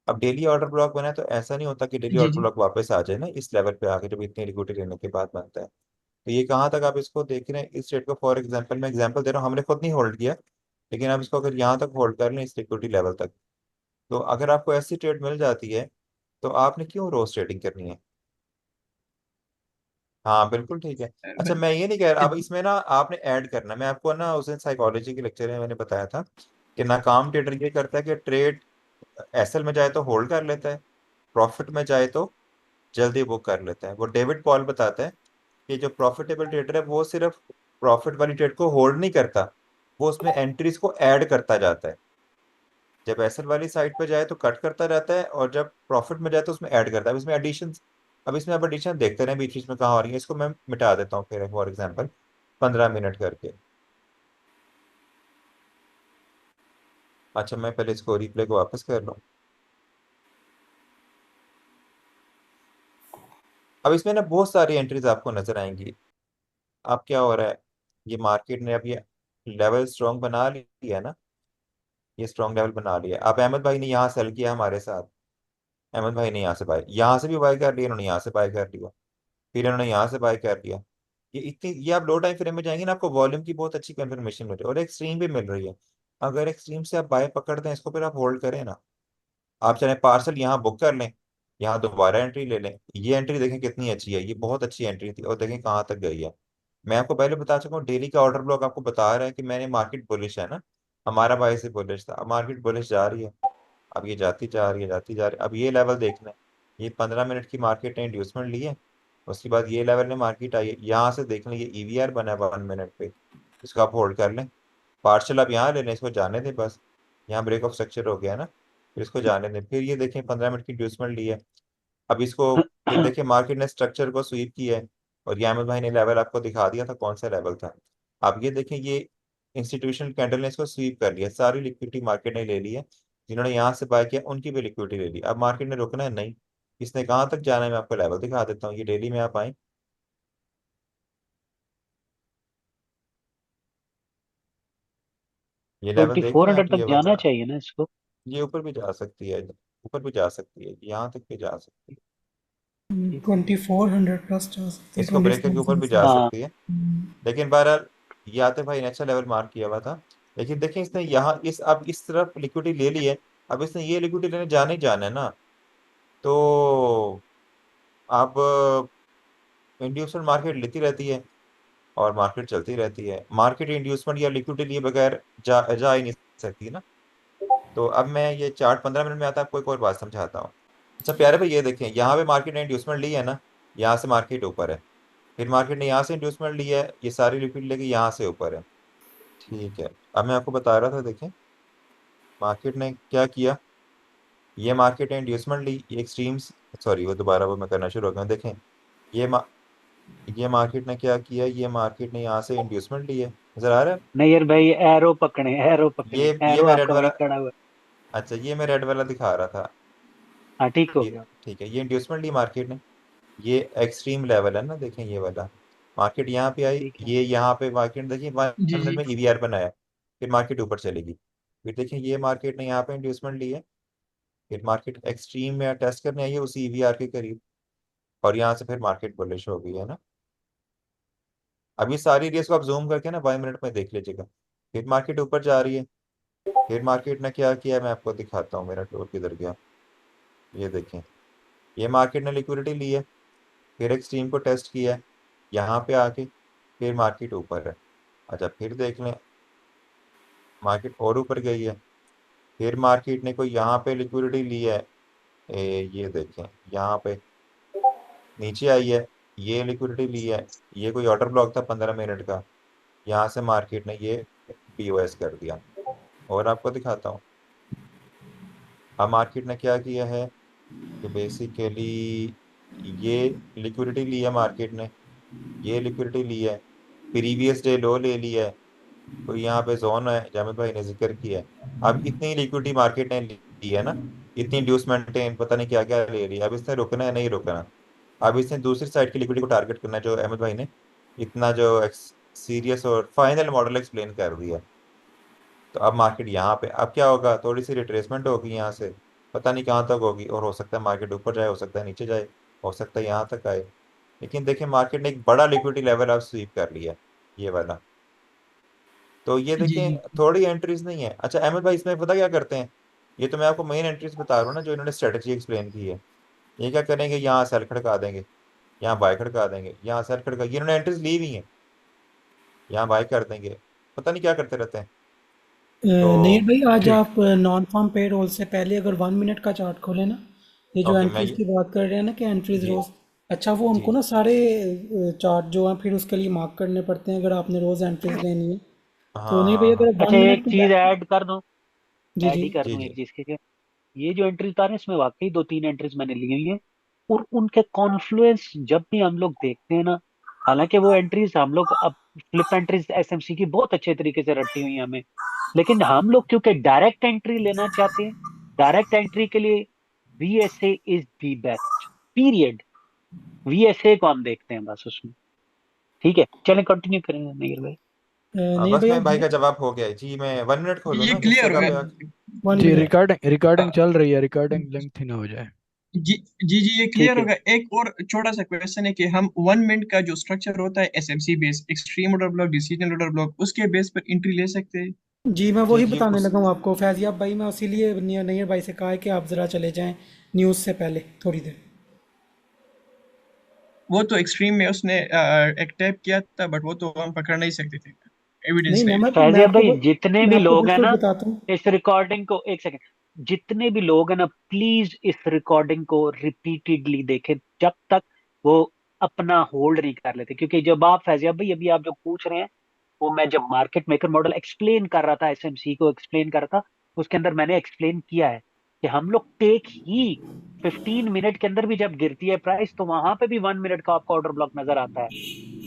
Speaker 2: अब डेली ऑर्डर ब्लॉक बना है, तो ऐसा नहीं होता कि डेली
Speaker 6: जी
Speaker 2: ऑर्डर
Speaker 6: जी
Speaker 2: ब्लॉक वापस आ जाए ना इस लेवल पे आके, जब इतनी लिक्विडिटी लेने के बाद बनता है। तो ये कहाँ तक आप इसको देख रहे हैं, इस ट्रेड को फॉर एग्जाम्पल मैं एग्जाम्पल दे रहा हूँ, हमने खुद नहीं होल्ड किया, लेकिन आप इसको अगर यहाँ तक होल्ड कर लें इस लिक्विडिटी लेवल तक, तो अगर आपको ऐसी ट्रेड मिल जाती है तो आपने क्यों रोज ट्रेडिंग करनी है? हाँ बिल्कुल ठीक है। अच्छा मैं ये नहीं कह रहा, अब इसमें ना आपने ऐड करना, मैं आपको ना उस दिन साइकोलॉजी के लेक्चर में मैंने बताया था कि नाकाम ट्रेडर ये करता है कि ट्रेड एसएल में जाए तो होल्ड कर लेता है, प्रॉफिट में जाए तो जल्दी बुक कर लेता है। वो डेविड पॉल बताता है कि जो प्रॉफिटेबल ट्रेडर है वो सिर्फ प्रॉफिट वाली ट्रेड को होल्ड नहीं करता, वो उसमें एंट्रीज को ऐड करता जाता है। जब एसेट वाली साइड पे जाए तो कट करता रहता है, और जब प्रॉफिट में जाए तो उसमें ऐड करता है। अब इसमें एडिशन, अब इसमें आप एडिशन देखते रहे बीच बीच में कहाँ हो रही है, इसको मैं मिटा देता हूँ फिर फॉर एग्जाम्पल 15 मिनट करके। अच्छा मैं पहले इसको रिप्ले को वापस कर लूँ। अब इसमें ना बहुत सारी एंट्रीज आपको नजर आएंगी। अब क्या हो रहा है, ये मार्केट ने अब ये लेवल स्ट्रॉन्ग बना लिया है ना, ये स्ट्रॉन्ग लेवल बना लिया। अब अहमद भाई ने यहाँ सेल किया हमारे साथ, अहमद भाई ने यहाँ से बाय, यहाँ से भी बाय कर लिया, इन्होंने यहाँ से बाय कर लिया, फिर इन्होंने यहाँ से बाय कर लिया। ये आप लो टाइम फ्रेम में जाएंगे ना, आपको वॉल्यूम की बहुत अच्छी कंफर्मेशन मिल रही है और एक स्ट्रीम भी मिल रही है। अगर एक स्ट्रीम से आप बाय पकड़ते हैं इसको, फिर आप होल्ड करें ना, आप चाहे पार्सल यहाँ बुक कर लें, यहाँ दोबारा एंट्री ले लें। ये एंट्री देखें कितनी अच्छी है, ये बहुत अच्छी एंट्री थी और देखें कहाँ तक गई है। मैं आपको पहले बता चुका हूँ, डेली का ऑर्डर ब्लॉक आपको बता रहा है कि मैंने मार्केट बुलिश है ना, हमारा भाई से बुलिश था, अब मार्केट बुलिश जा रही है, अब ये जाती जा रही है, जाती जा रही है। अब ये लेवल देखना है, ये 15 मिनट की मार्केट ने इंड्यूसमेंट ली है, उसके बाद ये लेवल में मार्केट आई है, यहाँ से देख लें ये ईवीआर बना है 1 मिनट पे, इसको आप होल्ड कर लें। पार्शल आप यहाँ ले लें, इसको जाने दें बस, यहाँ ब्रेक ऑफ स्ट्रक्चर हो गया ना, फिर इसको जाने दें। फिर ये देखें 15 मिनट की इंड्यूसमेंट ली है, अब इसको फिर देखिए मार्केट ने स्ट्रक्चर को स्वीप किया है, और ये अहमद भाई ने लेवल आपको दिखा दिया था कौन सा लेवल था। अब ये देखें ये इंस्टीट्यूशनल कैंडल ने इसको स्वीप कर लिया, सारी लिक्विडिटी मार्केट ने ले ली है, जिन्होंने यहाँ से बाय किया उनकी भी लिक्विडिटी ले ली। अब मार्केट ने रुकना है नहीं, इसने कहाँ तक जाना है मैं आपको लेवल दिखा देता हूँ। ये डेली में आप आए, ये लेवल
Speaker 1: ट्वेंटी
Speaker 2: देख
Speaker 1: फोर
Speaker 2: रहे हैं
Speaker 1: हंड्रेड
Speaker 2: आप, ये
Speaker 1: तक
Speaker 2: वाला।
Speaker 1: जाना चाहिए ना इसको।
Speaker 2: ये ऊपर भी जा सकती है, ऊपर भी जा सकती है, यहाँ तक भी जा सकती है,
Speaker 7: 2400 प्लस जा सकते हैं,
Speaker 2: इसको ब्रेक करके ऊपर भी
Speaker 7: 2400।
Speaker 2: जा
Speaker 1: हाँ
Speaker 2: सकती है। लेकिन बहरहाल ये आते भाई ने अच्छा लेवल मार्क किया हुआ था, लेकिन देखिए इसने यहाँ इस अब इस तरफ लिक्विडिटी ले ली है, अब इसने ये लिक्विडिटी लेने जाना ही जाना है ना। तो अब इंड्यूसमेंट मार्केट लेती रहती है और मार्केट चलती रहती है, मार्केट इंड्यूसमेंट या लिक्विडिटी लिए बगैर जा ही नहीं सकती ना। तो अब मैं ये चार्ट 15 मिनट में आता है, आपको एक और बात समझाता हूँ। अच्छा प्यारे भाई ये देखें, यहाँ पे मार्केट ने इंड्यूसमेंट ली है ना, यहाँ से मार्केट ऊपर है, फिर मार्केट ने यहाँ से इंड्यूसमेंट ली है, ये सारी लिक्विड लेके यहाँ से ऊपर है, ठीक है। अब मैं आपको बता रहा था देखें मार्केट ने क्या किया, ये मार्केट ने इंड्यूसमेंट ली, ये एक्सट्रीम्स, सॉरी वो दोबारा वो मैं करना शुरू हो गया, देखें ये ये मार्केट ने क्या किया, ये मार्केट ने यहाँ से इंड्यूसमेंट ली है, नजर आ रहा है।
Speaker 1: नहीं यार भाई, एरो पकड़े, एरो पकड़े,
Speaker 2: ये
Speaker 1: एरो
Speaker 2: मैं रेड
Speaker 1: आपका
Speaker 2: वाला,
Speaker 1: वहीं खड़ा हुआ है।
Speaker 2: अच्छा ये मैं रेड वाला दिखा रहा था,
Speaker 1: हाँ ठीक हो
Speaker 2: ये
Speaker 1: गया।
Speaker 2: ठीक है, ये इंड्यूसमेंट ली मार्केट ने, ये एक्सट्रीम लेवल है ना, देखें ये वाला, मार्केट यहाँ पे आई,
Speaker 1: ठीक है।
Speaker 2: ये यहाँ पे मार्केट देखिए वन
Speaker 6: जी
Speaker 2: मिनट
Speaker 6: जी।
Speaker 2: में ईवीआर बनाया, फिर मार्केट ऊपर चलेगी, फिर देखिए ये मार्केट ने यहाँ पे इंड्यूसमेंट ली है, फिर मार्केट एक्सट्रीम में टेस्ट करने आई है उसी ईवीआर के करीब, और यहाँ से फिर मार्केट बुलिश हो गई है ना। अब ये सारी रेस को आप जूम करके ना 5 मिनट में देख लीजिएगा, फिर मार्केट ऊपर जा रही है, फिर मार्केट ने क्या किया मैं आपको दिखाता हूँ, मेरा टोर किधर गया, ये देखें ये मार्केट ने लिक्विडिटी ली है, फिर एक्सट्रीम को टेस्ट किया है यहाँ पे आके, फिर मार्केट ऊपर है। अच्छा फिर देख लें मार्केट और ऊपर गई है, फिर मार्केट ने कोई यहाँ पे लिक्विडिटी ली है, ये देखें यहाँ पे नीचे आई है, ये लिक्विडिटी ली है, ये कोई ऑर्डर ब्लॉक था 15 मिनट का, यहाँ से मार्केट ने ये पीओएस कर दिया। और आपको दिखाता हूँ अब मार्केट ने क्या किया है कि बेसिकली ये लिक्विडिटी ली है मार्केट ने, ये लिक्विडिटी ली है, प्रीवियस डे लो ले ली है, तो यहाँ पे जोन है जामिद भाई ने जिक्र किया है। अब इतनी लिक्विडिटी मार्केट ने ली है ना, इतनी इंड्यूसमेंट पता नहीं क्या क्या ले ली है, अब इसने रुकना है नहीं रुकना, अब इसने दूसरी साइड की लिक्विडिटी को टारगेट करना है, जो अहमद भाई ने इतना जो सीरियस और फाइनल मॉडल एक्सप्लेन कर दिया। तो अब मार्केट यहाँ पे अब क्या होगा, थोड़ी सी रिट्रेसमेंट होगी यहाँ से, पता नहीं कहाँ तक होगी, और हो सकता है मार्केट ऊपर जाए, हो सकता है नीचे जाए, हो सकता है यहाँ तक आए। लेकिन देखिए मार्केट ने एक बड़ा लिक्विडिटी लेवल अब स्वीप कर लिया, ये वाला तो ये
Speaker 6: जी
Speaker 2: देखें
Speaker 6: जी
Speaker 2: थोड़ी एंट्रीज नहीं है। अच्छा अहमद भाई इसमें पता क्या करते हैं, ये तो मैं आपको मेन एंट्रीज बता रहा हूँ ना जो इन्होंने स्ट्रेटजी एक्सप्लेन की है। ये क्या करेंगे, यहाँ सेल खड़का देंगे, यहाँ बाय खड़का देंगे, यहाँ सेल खड़का, ये इन्होंने एंट्रीज ली हुई हैं, यहाँ बाय कर देंगे, पता नहीं क्या करते रहते हैं।
Speaker 7: नहीं
Speaker 2: तो
Speaker 7: भाई, आज
Speaker 3: ठीक।
Speaker 7: आप नॉन फार्म पे रोल से पहले अगर 1 मिनट का चार्ट खोले ना, ये जो
Speaker 2: ओके मैं
Speaker 7: एंट्रीज
Speaker 2: ये,
Speaker 7: की बात कर रहे हैं ना कि एंट्रीज
Speaker 2: जी
Speaker 7: रोज, अच्छा वो
Speaker 2: जी
Speaker 7: हमको ना सारे चार्ट जो हैं फिर उसके लिए मार्क करने पड़ते हैं अगर आपने रोज एंट्रीज लेनी है।
Speaker 2: हाँ
Speaker 7: तो नहीं भाई,
Speaker 2: हाँ हाँ
Speaker 7: अगर वन
Speaker 1: अच्छा
Speaker 7: मिनट
Speaker 1: एक
Speaker 7: पे
Speaker 1: चीज
Speaker 7: बैठ,
Speaker 1: ऐड कर दूं,
Speaker 7: जी
Speaker 1: ऐड
Speaker 7: जी,
Speaker 1: ही कर
Speaker 2: जी
Speaker 1: दूं
Speaker 2: जी।
Speaker 1: एक चीज के, ये जो एंट्रीज बता रहे हैं इसमें वाकई 2-3 एंट्रीज मैंने ली हुई है, और उनके कॉन्फ्लुएंस जब भी हम लोग देखते हैं ना, हालांकि वो एंट्रीज हम लोग अब फ्लिप एंट्रीज एसएमसी की बहुत अच्छे तरीके से रटी हुई हैं हमें, लेकिन हम लोग क्योंकि डायरेक्ट एंट्री लेना चाहते हैं, डायरेक्ट एंट्री के लिए VSA is the best, period. VSA को हम देखते हैं बस उसमें। ठीक है, चलें कंटिन्यू करेंगे नहीं भाई।
Speaker 7: नहीं
Speaker 2: बस
Speaker 7: भैया,
Speaker 2: मैं भाई का जवाब हो गया है जी, मैं 1 मिनट खोलूँ
Speaker 6: ये
Speaker 2: ना जिस
Speaker 6: क्लियर
Speaker 2: जगह
Speaker 6: होगा।
Speaker 2: पे
Speaker 7: 1
Speaker 3: जी,
Speaker 7: मिनट
Speaker 3: रिकॉर्डिंग चल रही है, रिकॉर्डिंग लेंथ ना हो जाए।
Speaker 6: जी जी जी, ये
Speaker 1: ठीक
Speaker 6: क्लियर
Speaker 1: है।
Speaker 6: होगा। एक और छोटा सा क्वेश्चन है कि हम 1 मिनट का जो स्ट्रक्चर होता है SMC base, extreme order block, decision order block, उसके बेस पर एंट्री ले सकते हैं।
Speaker 7: जी, मैं
Speaker 2: जी
Speaker 7: वही
Speaker 2: जी
Speaker 7: बताने
Speaker 2: उस
Speaker 7: लगा हूँ आपको फैजियाब भाई, मैं इसीलिए नैयर भाई से कहा है कि आप ज़रा चले जाएं न्यूज़ से पहले थोड़ी देर।
Speaker 6: वो तो एक्सट्रीम में उसने एक टैप किया था, बट वो तो हम पकड़ नहीं सकते थे,
Speaker 7: नहीं,
Speaker 6: एविडेंस
Speaker 7: मैं
Speaker 6: नहीं
Speaker 7: मैं
Speaker 6: था।
Speaker 7: मैं
Speaker 1: फैजिया
Speaker 7: आपको
Speaker 1: भाई जितने
Speaker 7: मैं
Speaker 1: भी
Speaker 7: आपको
Speaker 1: लोग हैं
Speaker 7: बिल्कुल
Speaker 1: ना
Speaker 7: बताता हूँ।
Speaker 1: इस रिकॉर्डिंग को, एक सेकंड, जितने भी लोग हैं ना प्लीज इस रिकॉर्डिंग को रिपीटेडली देखें जब तक वो अपना होल्ड नहीं कर लेते, क्योंकि जब आप फैजिया भाई अभी आप जो पूछ रहे हैं, वो मैं जब मार्केट मेकर मॉडल एक्सप्लेन कर रहा था, एसएमसी को एक्सप्लेन कर रहा था, उसके अंदर मैंने एक्सप्लेन किया है कि हम लोग टेक ही 15 मिनट के अंदर भी जब गिरती है प्राइस तो वहां पे भी 1 मिनट का आपको ऑर्डर ब्लॉक नजर आता है।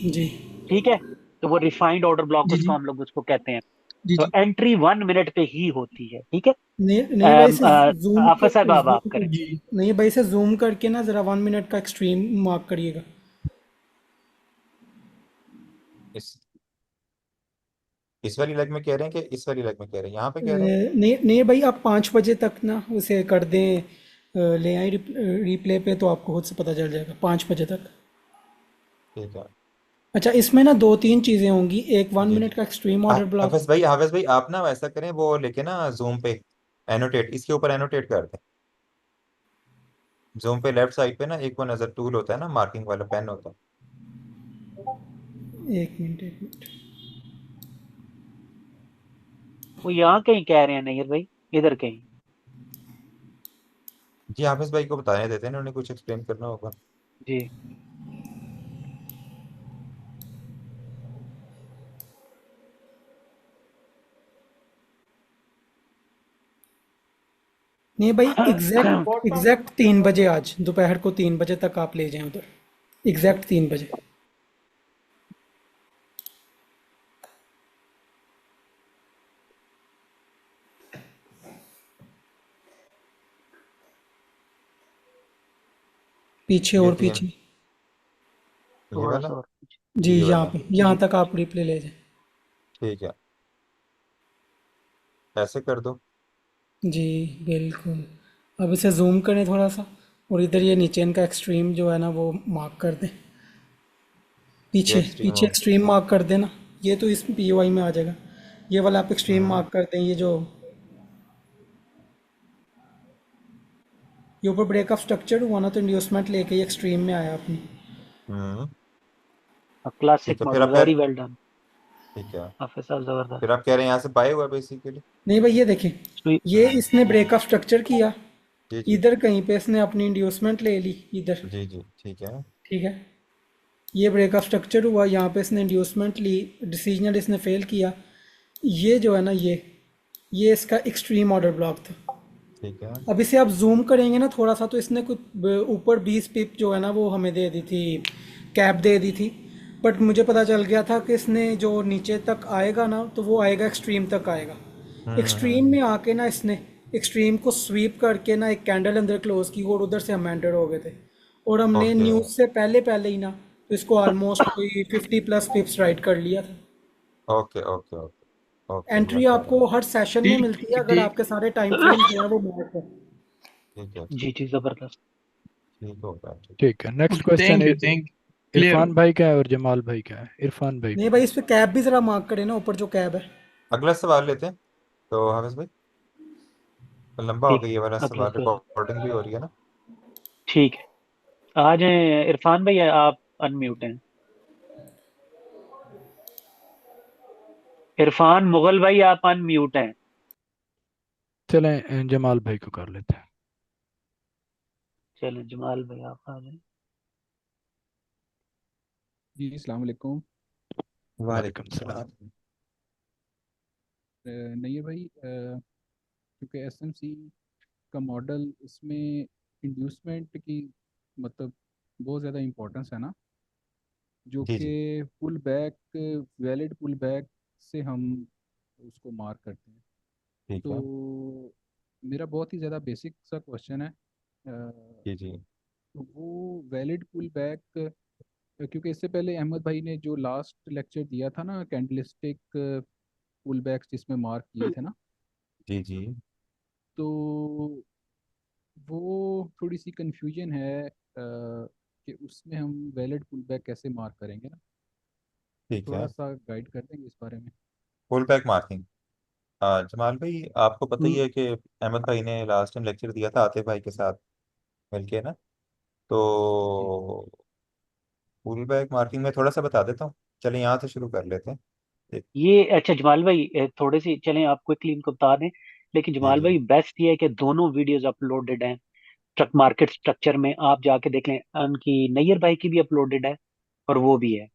Speaker 7: जी
Speaker 1: ठीक है, तो वो रिफाइंड ऑर्डर ब्लॉक
Speaker 6: जी
Speaker 1: उसको
Speaker 6: जी
Speaker 1: हम लोग उसको कहते हैं।
Speaker 6: जी
Speaker 1: तो
Speaker 6: जी
Speaker 1: एंट्री 1 मिनट पे ही होती है। ठीक है।
Speaker 7: नहीं नहीं भाई, से जूम
Speaker 1: हाफिज साहब अब आप करें।
Speaker 6: जी।
Speaker 7: नहीं भाई, से जूम करके ना ज़रा 1 मिनट का एक्सट्रीम मार्क करिएगा।
Speaker 2: इस इस वाली लेग में कह रहे हैं कि इस वाली लेग में कह रहे हैं, यहाँ पे कह रहे हैं।
Speaker 7: नहीं नहीं भाई, आप 5 बजे तक ना उसे कर दें, ले आए रिप्ले पे, तो आपको खुद से पता चल जाएगा 5 बजे तक।
Speaker 2: ठीक है।
Speaker 7: अच्छा, इसमें ना 2-3 चीज़ें होंगी, एक वन
Speaker 2: जी जी।
Speaker 7: मिनट का एक्सट्रीम ऑर्डर ब्लॉक।
Speaker 2: हाफिज भाई आप ना वैसा करें, वो लेके ना जूम पे एनोटेट, इसके ऊपर एनोटेट कर दें। जूम पे लेफ्ट साइड पे ना एक वो नजर टूल होता है ना, मार्किंग वाला पेन होता है।
Speaker 7: 1 मिनट 1 मिनट।
Speaker 1: वो यहाँ कहीं कह रहे हैं नहीं भाई, इधर कहीं।
Speaker 2: जी हाफिज भाई को बताने देते हैं ना, उन्हें कुछ एक्सप्लेन करना होगा।
Speaker 1: जी।
Speaker 7: नहीं भाई, एग्जैक्ट 3 बजे, आज दोपहर को 3 बजे तक आप ले जाएं उधर, एग्जैक्ट 3 बजे। पीछे
Speaker 2: ये
Speaker 7: और
Speaker 2: तीन,
Speaker 7: पीछे।
Speaker 2: ये
Speaker 1: थोड़ा
Speaker 2: वाला,
Speaker 1: सा और
Speaker 7: जी,
Speaker 2: ये
Speaker 7: यहाँ
Speaker 2: वाला।
Speaker 7: पे, यहाँ
Speaker 1: जी।
Speaker 7: तक आप रिप्ले ले जाएं।
Speaker 2: ठीक है, ऐसे कर दो।
Speaker 7: जी बिल्कुल। अब इसे जूम करें थोड़ा सा, और इधर ये नीचे इनका एक्सट्रीम जो है ना वो मार्क कर दें।
Speaker 2: ये
Speaker 7: पीछे
Speaker 2: एक्सट्रीम
Speaker 7: पीछे
Speaker 2: हो।
Speaker 7: एक्सट्रीम मार्क कर देना। ये तो इस पीओआई में आ जाएगा। ये वाला आप एक्सट्रीम
Speaker 2: हम्म
Speaker 7: मार्क कर दें, ये ऊपर ब्रेक ऑफ स्ट्रक्चर हुआ ना, तो इंड्यूसमेंट लेके ये एक्सट्रीम में आया अपनी।
Speaker 2: हम्म।
Speaker 1: क्लासिक
Speaker 2: ठीक है फिर
Speaker 1: मॉडल,
Speaker 2: आप कह
Speaker 1: वेरी वेल डन।
Speaker 2: ठीक है,
Speaker 1: हाफिज साहब जबरदस्त।
Speaker 2: फिर आप कह रहे हैं यहाँ से बाय हुआ बेसिकली।
Speaker 7: नहीं भाई, ये देखें, ये
Speaker 2: हम्म।
Speaker 7: इसने ब्रेक ऑफ स्ट्रक्चर किया,
Speaker 2: जी जी
Speaker 7: इधर कहीं पे इसने अपनी इंड्यूसमेंट ले ली इधर।
Speaker 2: जी जी। ठीक है।
Speaker 7: ठीक है, ये ब्रेक ऑफ स्ट्रक्चर हुआ, यहाँ पे इसने इंड्यूसमेंट ली, डिसीजनल इसने फेल किया। ये जो है ना, ये इसका एक्सट्रीम ऑर्डर ब्लॉक था।
Speaker 2: ठीक है।
Speaker 7: अब इसे आप जूम करेंगे ना थोड़ा सा, तो इसने कुछ ऊपर 20 पिप जो है ना वो हमें दे दी थी, कैप दे दी थी। बट मुझे पता चल गया था कि इसने जो नीचे तक आएगा ना, तो वो आएगा एक्सट्रीम तक आएगा। एक्सट्रीम में आके ना इसने एक्सट्रीम को स्वीप करके ना एक कैंडल अंदर क्लोज की, और उधर से हम एंटर हो गए थे। और हमने
Speaker 2: ओके
Speaker 7: न्यूज़ से पहले पहले ही ना, तो इसको ऑलमोस्ट कोई 50+ पिप्स राइट कर लिया था।
Speaker 2: ओके ओके ओके ओके मैं
Speaker 7: एंट्री
Speaker 2: कर रहा
Speaker 7: आपको
Speaker 2: हूँ।
Speaker 7: हर सेशन में
Speaker 6: ठीक
Speaker 7: मिलती है अगर
Speaker 6: ठीक।
Speaker 7: आपके सारे टाइम फ्रेम जो है वो मार्क है।
Speaker 2: ठीक है,
Speaker 1: जी जी जबरदस्त।
Speaker 2: ठीक होगा, ठीक।
Speaker 3: ठीक है, next
Speaker 6: okay,
Speaker 3: question
Speaker 6: thank clear
Speaker 3: Irfan
Speaker 6: होगा।
Speaker 3: भाई का है और जमाल भाई का है। इरफान भाई
Speaker 7: नहीं
Speaker 3: पे।
Speaker 7: भाई, इस पे कैब भी जरा मार्क करें ना, ऊपर जो कैब है।
Speaker 2: अगला सवाल लेते हैं। तो हाफिज भाई, लंबा हो
Speaker 1: ठीक
Speaker 2: गया ये वाला
Speaker 1: है, अगला
Speaker 2: सवाल,
Speaker 1: सवाल।
Speaker 2: रिकॉर्डिंग भी हो रही है ना।
Speaker 1: ठीक है, आ जाए इरफान भाई, आप अनम्यूट हैं। इरफान मुगल भाई, आप अनम्यूट हैं।
Speaker 3: चलें जमाल भाई को कर लेते हैं।
Speaker 1: चलो जमाल भाई आप आ जाए।
Speaker 8: जी अस्सलाम वालेकुम।
Speaker 2: वालेकुम
Speaker 3: वालेकुम सलाम।
Speaker 2: सलाम।
Speaker 8: नैयर भाई, क्योंकि एसएमसी का मॉडल, इसमें इंड्यूसमेंट की मतलब बहुत ज़्यादा इम्पोर्टेंस है ना, जो
Speaker 2: जी जी।
Speaker 8: कि pull back, valid pull back से हम उसको मार्क करते हैं।
Speaker 2: ठीक है।
Speaker 8: तो मेरा बहुत ही ज़्यादा बेसिक सा क्वेश्चन है,
Speaker 2: जी जी।
Speaker 8: तो वो वैलिड पुल बैक, क्योंकि इससे पहले अहमद भाई ने जो लास्ट लेक्चर दिया था ना, कैंडलस्टिक पुल बैक्स जिसमें मार्क किए थे ना,
Speaker 2: जी जी।
Speaker 8: तो वो थोड़ी सी कंफ्यूजन है कि उसमें हम वैलिड पुल बैक कैसे मार्क करेंगे ना,
Speaker 2: ठीक
Speaker 8: थोड़ा
Speaker 2: है।
Speaker 8: सा गाइड कर देंगे इस बारे में।
Speaker 2: Full back marking. जमाल भाई, आपको पता ही
Speaker 1: हम्म,
Speaker 2: है कि अहमद भाई ने लास्ट टाइम लेक्चर दिया था आतिफ भाई के साथ मिलके ना। तो
Speaker 8: जी
Speaker 2: फुल बैक मार्किंग में थोड़ा सा बता देता हूँ। चलिए यहाँ से शुरू कर लेते हैं।
Speaker 1: ये अच्छा जमाल भाई, थोड़े से चलें, आप क्विकली इनको बता दें। लेकिन
Speaker 2: जी
Speaker 1: जमाल
Speaker 2: जी।
Speaker 1: भाई, बेस्ट ये है कि दोनों वीडियोस अपलोडेड हैं ट्रक मार्केट स्ट्रक्चर में, आप जाके देख लें। उनकी नैयर भाई की भी अपलोडेड है और वो भी है।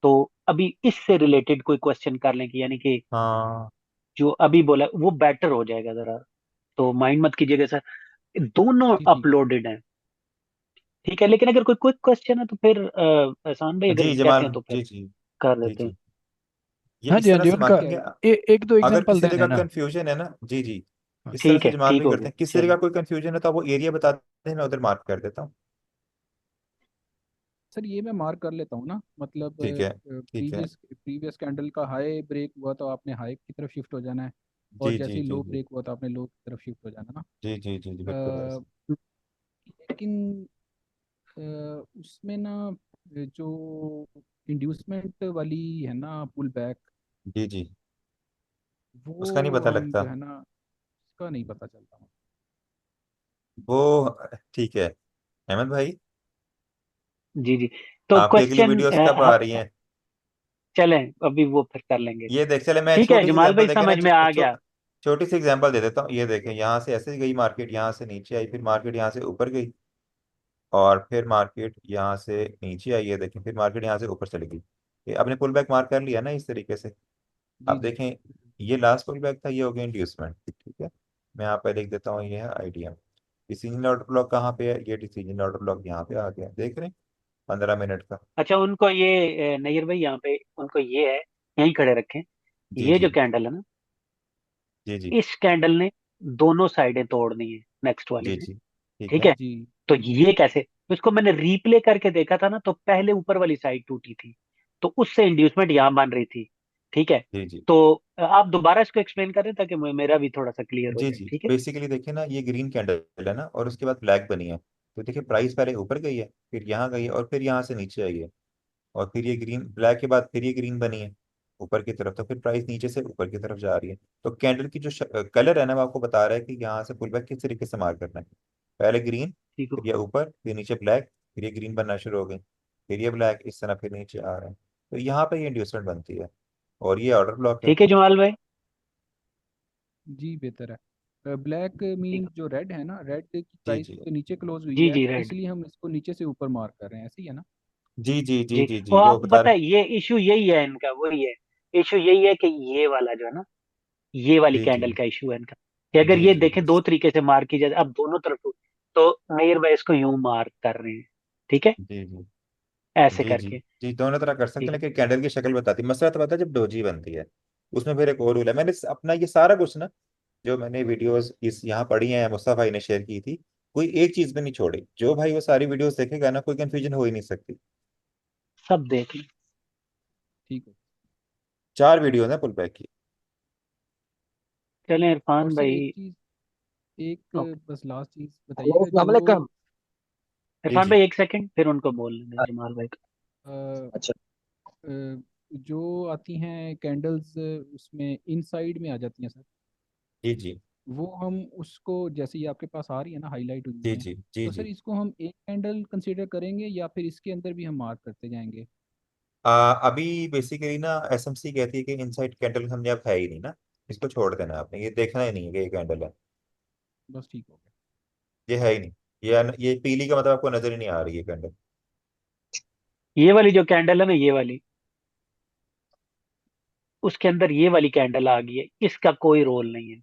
Speaker 1: तो अभी इससे रिलेटेड कोई क्वेश्चन कर लें कि यानी कि
Speaker 2: हाँ।
Speaker 1: जो अभी बोला वो बेटर हो जाएगा जरा। तो माइंड मत कीजिएगा सर, दोनों
Speaker 8: जी ठीक है।
Speaker 1: अपलोडेड हैं। ठीक है, लेकिन अगर कोई क्विक क्वेश्चन है तो फिर एहसान भाई अगर
Speaker 2: जी
Speaker 1: कहते
Speaker 2: जमाल,
Speaker 1: हैं तो फिर
Speaker 2: जी जी।
Speaker 1: कर
Speaker 2: जी
Speaker 1: देते हैं।
Speaker 2: जी। ये
Speaker 3: हाँ
Speaker 2: इस
Speaker 3: जी, हाँ
Speaker 2: तरह
Speaker 3: जी,
Speaker 2: से
Speaker 3: उनका
Speaker 8: ठीक
Speaker 2: मार्किंग
Speaker 8: है।
Speaker 2: है।
Speaker 3: एक दो
Speaker 2: अगर
Speaker 3: एग्जांपल
Speaker 2: किसी
Speaker 3: दे
Speaker 2: तरह का
Speaker 3: देना।
Speaker 2: कंफ्यूजन है ना, जी जी,
Speaker 3: हाँ,
Speaker 2: इस तरह
Speaker 1: ठीक
Speaker 2: से
Speaker 1: है,
Speaker 2: जमाल
Speaker 1: ठीक
Speaker 2: भी
Speaker 1: हो
Speaker 2: करते
Speaker 1: गया,
Speaker 2: हैं। किसी तरह
Speaker 1: चलो।
Speaker 2: का कोई कंफ्यूजन है तो आप वो एरिया बता दें, मैं उधर मार्क कर देता हूँ।
Speaker 8: सर ये मैं मार्क कर लेता हूँ ना, मतलब
Speaker 2: ठीक है। ठीक है।
Speaker 8: प्रीवियस प्रीवियस कैंडल का हाई ब्रेक हुआ तो आपने हाई की तरफ शिफ्ट हो जाना है, और
Speaker 2: जी जी
Speaker 8: जैसे ही
Speaker 2: जी
Speaker 8: लो
Speaker 2: जी।
Speaker 8: ब्रेक हुआ तो आपने लो की तरफ शिफ्ट हो जाना ना।
Speaker 2: जी जी जी जी, बिल्कुल
Speaker 8: अ,
Speaker 2: ऐसे।
Speaker 8: लेकिन अ, उसमें ना, जो इंड्यूसमेंट वाली है ना पुल बैक,
Speaker 2: जी जी। उसका नहीं
Speaker 8: वो
Speaker 2: पता
Speaker 8: हम
Speaker 2: लगता
Speaker 8: जो है ना, उसका नहीं पता चलता।
Speaker 2: वो। ठीक है अहमद भाई,
Speaker 1: जी जी। तो
Speaker 2: आपकी अगली
Speaker 1: क्वेश्चन
Speaker 2: वीडियोस कब आ रही हैं?
Speaker 1: चलें, अभी वो फिर कर लेंगे।
Speaker 2: ये देख, चले मैं
Speaker 1: ठीक है
Speaker 2: छोटी सी
Speaker 1: जमाल
Speaker 2: एग्जांपल
Speaker 1: भाई,
Speaker 2: देके ना,
Speaker 1: समझ में आ गया।
Speaker 2: छोटी सी एग्जांपल दे देता हूँ। ये देखें, यहाँ से ऐसे गई मार्केट, यहाँ से नीचे आई, फिर मार्केट यहाँ से ऊपर गई, और फिर मार्केट यहाँ से नीचे आई है, देखें, फिर मार्केट यहाँ से ऊपर चली गई। ये आपने पुल बैक मार्क कर लिया ना इस तरीके से।
Speaker 8: जी
Speaker 2: अब
Speaker 8: जी।
Speaker 2: देखें, ये लास्ट पुल बैक था, ये हो गया इंड्यूसमेंट। ठीक है, मैं यहाँ पे लिख देता हूँ, ये है आइडिया। डिसीजन ऑर्डर ब्लॉक कहाँ पे है? ये डिसीजन ऑर्डर ब्लॉक यहाँ पे आ गया, देख रहे हैं, 15 मिनट का।
Speaker 1: अच्छा, उनको ये नैयर भाई यहाँ पे उनको ये है, यहीं खड़े रखें।
Speaker 2: जी
Speaker 1: ये जो
Speaker 2: जी।
Speaker 1: कैंडल है ना,
Speaker 2: जी जी।
Speaker 1: इस कैंडल ने दोनों साइडें तोड़ दी है नेक्स्ट वाली
Speaker 2: जी
Speaker 1: ने।
Speaker 2: जी। ठीक
Speaker 1: ठीक
Speaker 2: है।
Speaker 1: है।
Speaker 8: जी
Speaker 1: तो ये कैसे? इसको मैंने रिप्ले करके देखा था ना, तो पहले ऊपर वाली साइड टूटी थी, तो उससे इंड्यूसमेंट यहाँ बन रही थी। ठीक है।
Speaker 2: जी जी।
Speaker 1: तो आप दोबारा इसको एक्सप्लेन करें ताकि मेरा भी थोड़ा सा क्लियर हो
Speaker 2: जी
Speaker 1: जाए।
Speaker 2: जी,
Speaker 1: ठीक है।
Speaker 2: बेसिकली देखिए ना, ये ग्रीन कैंडल है ना, और उसके बाद ब्लैक बनी है। तो देखिए, प्राइस पहले ऊपर गई है, फिर यहाँ गई है, और फिर यहाँ से नीचे आई है, और फिर ये ग्रीन, ब्लैक के बाद फिर ये ग्रीन बनी है ऊपर की तरफ, तो फिर प्राइस नीचे से ऊपर की तरफ जा रही है। तो कैंडल की जो कलर है ना, वो आपको बता रहा है कि यहाँ से पुल बैक किस तरीके से मार करना है। पहले ग्रीन,
Speaker 1: ठीक हो।
Speaker 2: फिर ये ऊपर, फिर नीचे ब्लैक, फिर ये ग्रीन बनना शुरू हो गई, फिर ये ब्लैक, इस तरह फिर नीचे आ रहा है। तो यहाँ पे ये इंड्यूसमेंट बनती है, और ये ऑर्डर ब्लॉक है।
Speaker 1: ठीक है जमाल भाई।
Speaker 8: जी बेहतर है। ब्लैक
Speaker 1: ठीक
Speaker 8: मीन
Speaker 1: हो।
Speaker 8: जो रेड है ना, रेड की
Speaker 2: जी
Speaker 8: प्राइस
Speaker 2: जी।
Speaker 8: तो नीचे क्लोज हुई
Speaker 1: जी
Speaker 8: है,
Speaker 1: जी,
Speaker 8: तो
Speaker 1: रेड।
Speaker 8: इसलिए हम इसको नीचे से ऊपर मार्क कर रहे हैं, ऐसे ही है ना।
Speaker 2: जी जी जी
Speaker 1: जी,
Speaker 2: जी जी,
Speaker 1: और
Speaker 2: वो
Speaker 1: आपको
Speaker 2: बता
Speaker 1: पता
Speaker 2: रहे।
Speaker 1: है ये इशू यही है इनका, वही है। इशू यही है कि ये वाला जो है ना, ये वाली
Speaker 2: जी जी।
Speaker 1: कैंडल का इशू है इनका, कि अगर
Speaker 2: जी
Speaker 1: ये
Speaker 2: जी।
Speaker 1: देखें दो तरीके से मार की जाए, अब दोनों तरफ तो मेयर भाई इसको यूं मार्क कर रहे हैं। ठीक है,
Speaker 2: जी जी।
Speaker 1: ऐसे
Speaker 2: जी जी।
Speaker 1: करके।
Speaker 2: जी, दोनों तरह कर सकते
Speaker 1: ठीक
Speaker 2: हैं,
Speaker 1: है।
Speaker 2: लेकिन कैंडल की शक्ल बताती है। मसला तो पता है जब डोजी बनती है, उसमें फिर एक और रूल है। मैंने अपना ये सारा कुछ ना, जो मैंने वीडियोस इस यहाँ पढ़ी हैं, मुस्तफा भाई ने शेयर की थी, कोई एक चीज भी नहीं छोड़ी। जो भाई वो सारी वीडियोस देखेगा ना, कोई कंफ्यूजन हो ही नहीं सकती।
Speaker 1: सब देख लें।
Speaker 8: ठीक है।
Speaker 2: 4 वीडियो है पुल बैक की।
Speaker 1: चलें
Speaker 8: और
Speaker 1: इरफान
Speaker 8: सर
Speaker 1: भाई।
Speaker 8: एक चीज,
Speaker 1: ओ,
Speaker 8: एक बस लास्ट चीज
Speaker 9: हेलो
Speaker 8: बताइएगा,
Speaker 9: अस्सलाम
Speaker 8: जो
Speaker 9: वालेकुम।
Speaker 2: जी
Speaker 1: इरफान
Speaker 2: जी।
Speaker 1: भाई एक सेकंड, फिर उनको बोल लेंगे जमाल भाई को।
Speaker 8: अ,
Speaker 9: अच्छा।
Speaker 8: अ, जो आती हैं कैंडल्स उसमें इनसाइड में आ जाती हैं सर,
Speaker 2: जी जी
Speaker 8: वो हम उसको जैसे ये आपके पास आ रही है ना हाईलाइट हुई
Speaker 2: जी
Speaker 8: हैं,
Speaker 2: जी जी
Speaker 8: तो सर
Speaker 2: जी।
Speaker 8: इसको हम एक कैंडल कंसीडर करेंगे या फिर इसके अंदर भी हम मार्क करते जाएंगे?
Speaker 2: अभी बेसिकली ना एसएमसी कहती है कि इनसाइड कैंडल हमने अब है ही नहीं ना, इसको छोड़ देना है आपने, ये देखना ही नहीं है कि ये कैंडल है।
Speaker 8: बस ठीक हो गया।
Speaker 2: ये है ही नहीं। ये पीली का मतलब आपको नजर ही नहीं आ रही है कैंडल।
Speaker 1: ये वाली जो कैंडल है ना, ये वाली, उसके अंदर ये वाली कैंडल आ गई है, इसका कोई रोल नहीं है।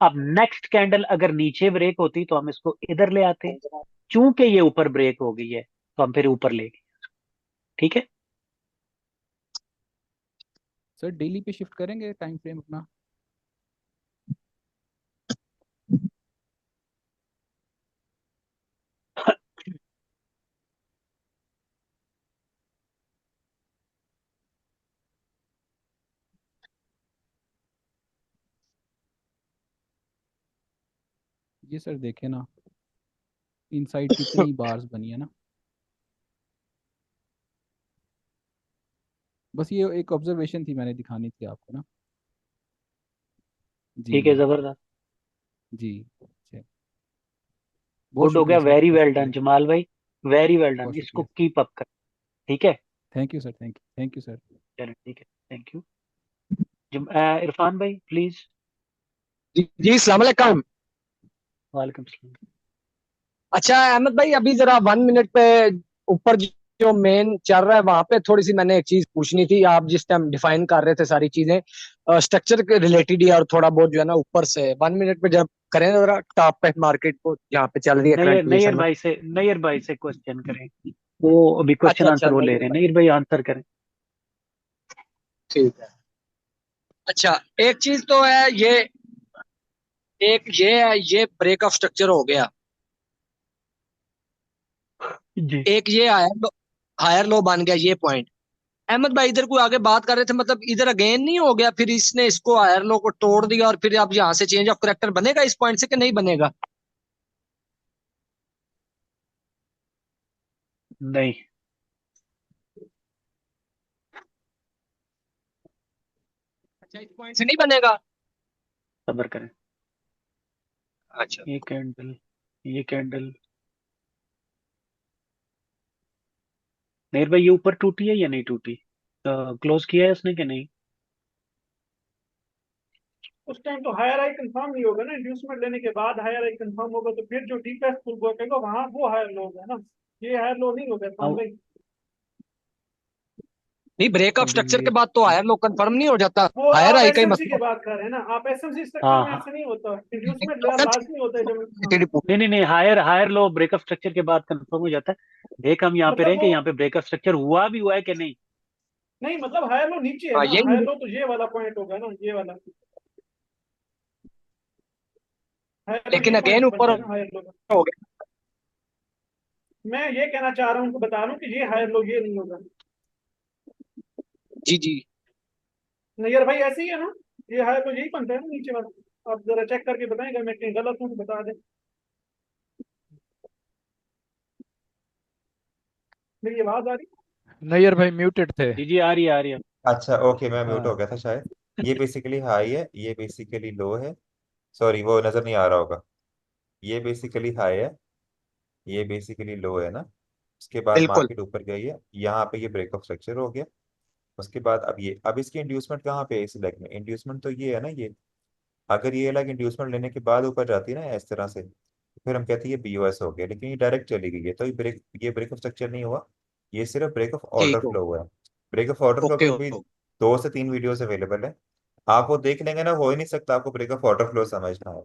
Speaker 1: अब नेक्स्ट कैंडल अगर नीचे ब्रेक होती तो हम इसको इधर ले आते, चूंकि ये ऊपर ब्रेक हो गई है तो हम फिर ऊपर ले गए। ठीक है।
Speaker 8: सर डेली पे शिफ्ट करेंगे टाइम फ्रेम अपना? ये सर देखे ना इनसाइड कितनी बार्स बनी है ना। बस ये एक ऑब्जर्वेशन थी, मैंने दिखानी थी आपको ना।
Speaker 1: ठीक है,
Speaker 8: जी
Speaker 1: जबरदस्त।
Speaker 8: जी। अच्छा, बहुत
Speaker 1: गुड हो गया,
Speaker 8: शुक्रिया सर,
Speaker 1: वेरी
Speaker 8: बहुत
Speaker 1: वेल डन
Speaker 8: शुक्रिया,
Speaker 1: जमाल भाई, वेरी वेल डन,
Speaker 8: बहुत
Speaker 1: इसको
Speaker 8: शुक्रिया।
Speaker 1: कीप अप कर। ठीक है।
Speaker 8: Thank you sir, thank you sir.
Speaker 1: चलो ठीक है, थैंक यू। इरफान भाई प्लीज।
Speaker 9: जी जी, अस्सलाम वालेकुम।
Speaker 1: वालेकुम सलाम।
Speaker 9: अच्छा अहमद भाई, अभी जरा 1 मिनट पे ऊपर जो मेन चल रहा है वहां पे थोड़ी सी मैंने एक चीज पूछनी थी। आप जिस टाइम डिफाइन कर रहे थे सारी चीजें स्ट्रक्चर के रिलेटेड ही, और थोड़ा बहुत जो है ना ऊपर से 1 मिनट पे जब करें जरा टॉप पे मार्केट को जहाँ पे चल रही है करंट
Speaker 1: नैयर
Speaker 9: पोजीशन में।
Speaker 1: भाई से, नैयर भाई से क्वेश्चन करें, वो अभी क्वेश्चन
Speaker 9: अच्छा अच्छा,
Speaker 1: आंसर वो ले
Speaker 9: नहीं
Speaker 1: रहे हैं, नैयर भाई आंसर करें।
Speaker 9: ठीक है। अच्छा, एक चीज तो है ये, एक ये है, ये ब्रेक ऑफ स्ट्रक्चर हो गया।
Speaker 1: जी।
Speaker 9: एक ये हायर लो बन गया, ये पॉइंट। अहमद भाई इधर कोई आगे बात कर रहे थे, मतलब इधर अगेन नहीं हो गया, फिर इसने इसको हायर लो को तोड़ दिया और फिर अब यहाँ से चेंज ऑफ करेक्टर बनेगा इस पॉइंट से कि नहीं बनेगा?
Speaker 1: नहीं।
Speaker 9: अच्छा, इस पॉइंट से नहीं बनेगा।
Speaker 1: सबर करें।
Speaker 9: अच्छा,
Speaker 1: ये कैंडल, ये कैंडल, नैयर भाई ये ऊपर टूटी है या नहीं टूटी? क्लोज किया है उसने कि नहीं?
Speaker 4: उस टाइम तो हायर आई कंफर्म नहीं होगा ना, इंड्यूसमेंट लेने के बाद हायर आई कंफर्म होगा तो फिर जो डीपेस्ट पुल होगा वहां वो हायर लो होगा ना, ये हायर लो नहीं होगा
Speaker 1: हाँ,
Speaker 4: भाई।
Speaker 9: नहीं ब्रेक ऑफ
Speaker 1: अभी
Speaker 9: स्ट्रक्चर के
Speaker 1: ये,
Speaker 9: बाद तो हायर लो कंफर्म नहीं हो जाता,
Speaker 4: वो
Speaker 9: हायर
Speaker 4: आप
Speaker 9: आई का ही
Speaker 4: एसएमसी की
Speaker 9: मसला।
Speaker 4: बात कर रहे हैं ना, आप एसएमसी स्ट्रक्चर
Speaker 1: हाँ
Speaker 4: में
Speaker 1: हाँ।
Speaker 4: ऐसा नहीं होता, इंड्यूसमेंट लेना लाजमी होता है जब, हाँ।
Speaker 1: नहीं नहीं नहीं, higher higher low breakup structure के बाद कंफर्म हो जाता है। देख हम यहाँ पे
Speaker 4: मतलब
Speaker 1: रहे कि
Speaker 4: वो
Speaker 1: यहाँ पे ब्रेकअप स्ट्रक्चर हुआ भी हुआ है कि नहीं।
Speaker 4: नहीं, मतलब हायर लो नीचे है
Speaker 9: हाँ
Speaker 4: ना, हायर
Speaker 9: यही।
Speaker 4: लो तो ये वाला पॉइंट होगा ना, ये वाला हायर लो,
Speaker 9: लेकिन
Speaker 4: ये
Speaker 9: अगेन
Speaker 4: पॉइंट
Speaker 9: ऊपर
Speaker 4: बनता है ना हायर लो का।
Speaker 9: हो गया।
Speaker 4: मैं ये कहना चाह रहा हूँ, उनको बता रहा हूँ कि ये हायर लो ये नहीं होगा।
Speaker 9: जी जी।
Speaker 4: नैयर भाई ऐसे ही है ना, ये हायर लो यही बनता है ना नीचे वाला, आप जरा चेक करके बताएंगे, मैं कहीं गलत हूँ तो बता दें। मेरी आवाज आ रही
Speaker 3: नैयर भाई म्यूटेड थे।
Speaker 1: जी जी, आ रही है आ रही है।
Speaker 2: अच्छा ओके, मैं म्यूट हो
Speaker 3: हाँ
Speaker 2: गया था शायद। ये बेसिकली हाई है, ये बेसिकली लो है। सॉरी, वो नजर नहीं आ रहा होगा। ये बेसिकली हाई है, ये बेसिकली लो है ना। उसके बाद
Speaker 9: बिल्कुल।
Speaker 2: मार्केट ऊपर गई है, यहाँ पे ये ब्रेक ऑफ स्ट्रक्चर हो गया। उसके बाद अब ये, अब इसकी इंड्यूसमेंट कहाँ पे है इस लेग में? इंड्यूसमेंट तो ये है ना, ये अगर ये लेग इंड्यूसमेंट लेने के बाद ऊपर जाती है ना इस तरह से, तो फिर हम कहते हैं ये बीओएस हो गया, लेकिन ये डायरेक्ट चली गई है, तो ये ब्रेक ऑफ स्ट्रक्चर नहीं हुआ। ये सिर्फ ब्रेक ऑफ ऑर्डर
Speaker 9: ठीक हो।
Speaker 2: फ्लो हुआ है। Break of order flow
Speaker 9: okay
Speaker 2: के भी 2 से 3 वीडियोस अवेलेबल है। आप वो देख लेंगे ना, हो ही नहीं सकता आपको ब्रेक ऑफ ऑर्डर फ्लो समझना है।